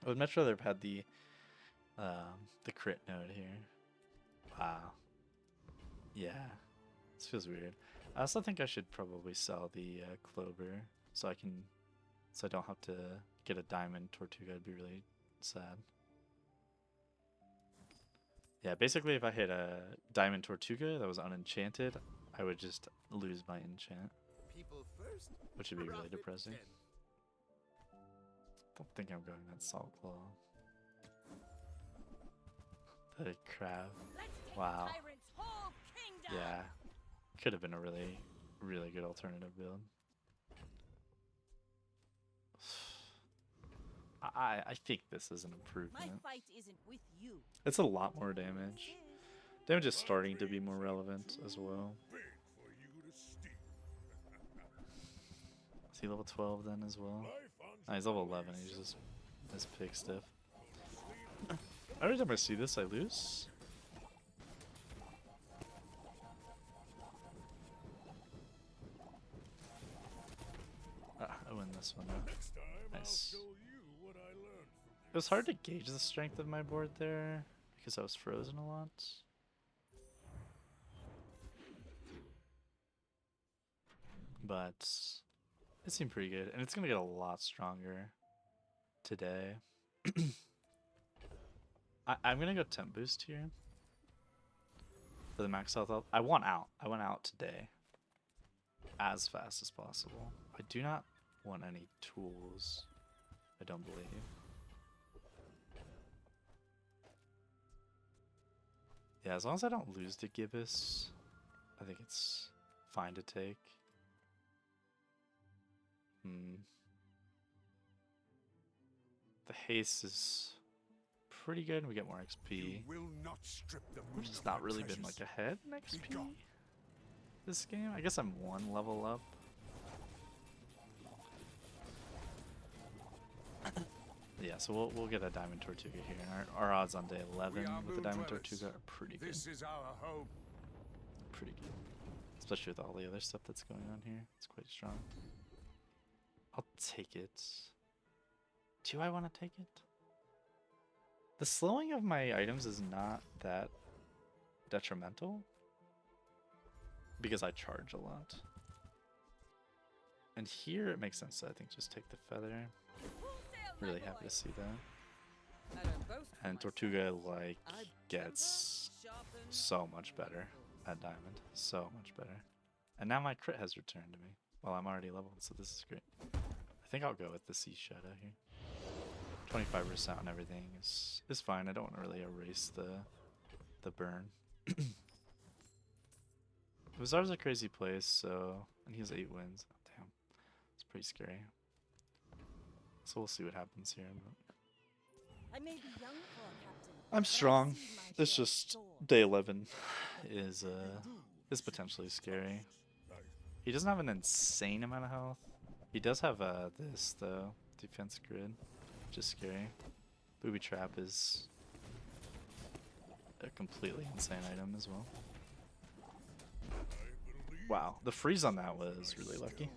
I would much rather have had the crit node here. Wow. Yeah, this feels weird. I also think I should probably sell the clover so I don't have to get a diamond Tortuga. It'd be really sad. Yeah, basically if I hit a diamond Tortuga that was unenchanted, I would just lose my enchant, People first. which would be really Profit depressing. 10. Don't think I'm going that Salt Claw. The crab. Let's take Wow. the tyrant's whole kingdom. Yeah, could have been a really, really good alternative build. I think this is an My improvement. fight isn't with you. It's a lot more damage. Damage is starting to be more relevant as well. Big for you to steal. Is he level 12 then as well? Life on Ah, he's level 11. He's just his pig stiff. Every time I see this, I lose. I win this one though. next time Nice. I'll show you what I learned from It was hard to gauge the strength of my board there because I was frozen a lot. But it seemed pretty good, and it's gonna get a lot stronger today. I'm gonna go temp boost here for the max health up. I want out. I want out today as fast as possible. I do not want any tools. I don't believe. Yeah, as long as I don't lose to Gibbous, I think it's fine to take. The haste is pretty good, and we get more you. XP. Will not strip the We've moon just of not her really been treasures. like ahead in Be XP gone. this game. I guess I'm one level up. Yeah, so we'll get a Diamond Tortuga here. And our odds on day 11 We are with the moon Diamond dwellers. Tortuga are pretty good. This is our home. Pretty good. Especially with all the other stuff that's going on here. It's quite strong. I'll take it. Do I want to take it? The slowing of my items is not that detrimental because I charge a lot. And here it makes sense to, I think, just take the feather. Really happy to see that. I don't boast of And myself. Tortuga, like, I gets temper, sharpen, so much better at Diamond. So much better. And now my crit has returned to me. Well, I'm already leveled, so this is great. I think I'll go with the Sea Shadow here. 25% on everything is fine. I don't want to really erase the burn. Bazar's a crazy place, so... And he has 8 wins. Oh, damn. It's pretty scary. So we'll see what happens here. But I may be young for a captain. I'm but I've strong. seen my It's share of just swords. day 11 is potentially scary. He doesn't have an insane amount of health. He does have this though, defense grid, which is scary. Booby trap is a completely insane item as well. Wow, the freeze on that was really lucky.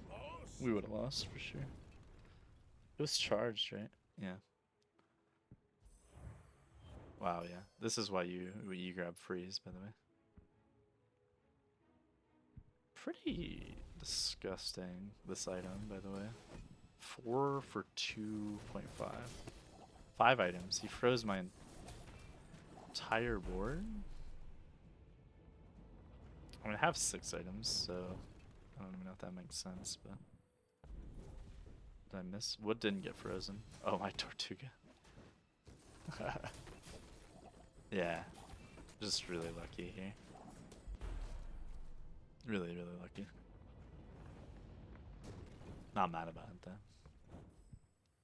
We would have lost for sure. It was charged, right? Yeah. Wow, yeah. This is why you grab freeze, by the way. Pretty disgusting, this item, by the way. 4 for 2.5. 5 items. He froze my entire board. I mean, I have 6 items, so I don't even know if that makes sense, but... Did I miss? What didn't get frozen? Oh, my Tortuga. Yeah. Just really lucky here. Really, really lucky. Not mad about it then.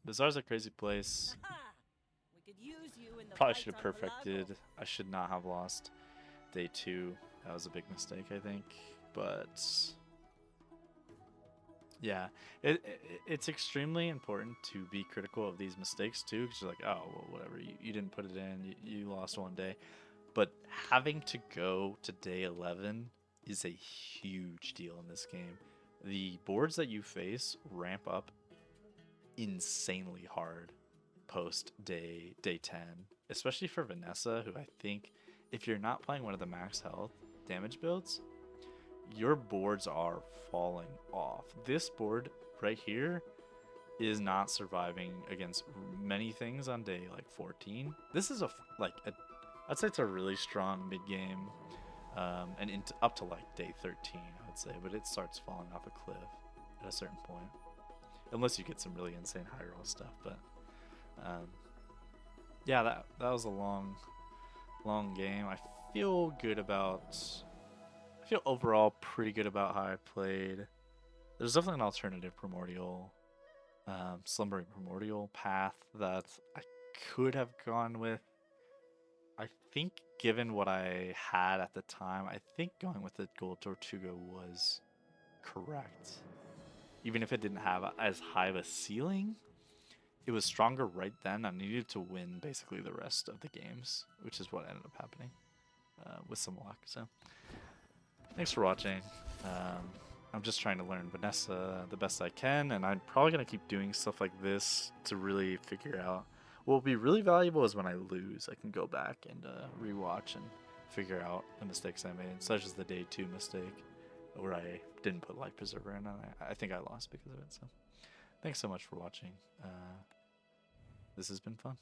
Bazaar's a crazy place. Ha! We could use you in the Probably fight should have on perfected. Pelago. I should not have lost day 2. That was a big mistake, I think. But yeah, it's extremely important to be critical of these mistakes too, because you're like, oh, well, whatever, you didn't put it in, you lost one day. But having to go to day 11 is a huge deal in this game. The boards that you face ramp up insanely hard post day 10, especially for Vanessa, who I think if you're not playing one of the max health damage builds, your boards are falling off. This board right here is not surviving against many things on day like 14. This is I'd say it's a really strong mid game, and up to like day 13, I would say, but it starts falling off a cliff at a certain point, unless you get some really insane high roll stuff. But yeah, that was a long game. I feel overall pretty good about how I played. There's definitely an alternative primordial, slumbering primordial path that I could have gone with. I think given what I had at the time, I think going with the gold Tortuga was correct. Even if it didn't have as high of a ceiling, it was stronger right then. I needed to win basically the rest of the games, which is what ended up happening with some luck. So thanks for watching. I'm just trying to learn Vanessa the best I can, and I'm probably going to keep doing stuff like this to really figure out. What will be really valuable is when I lose, I can go back and rewatch and figure out the mistakes I made, such as the day 2 mistake, where I didn't put Life Preserver in, and I think I lost because of it. So thanks so much for watching. This has been fun.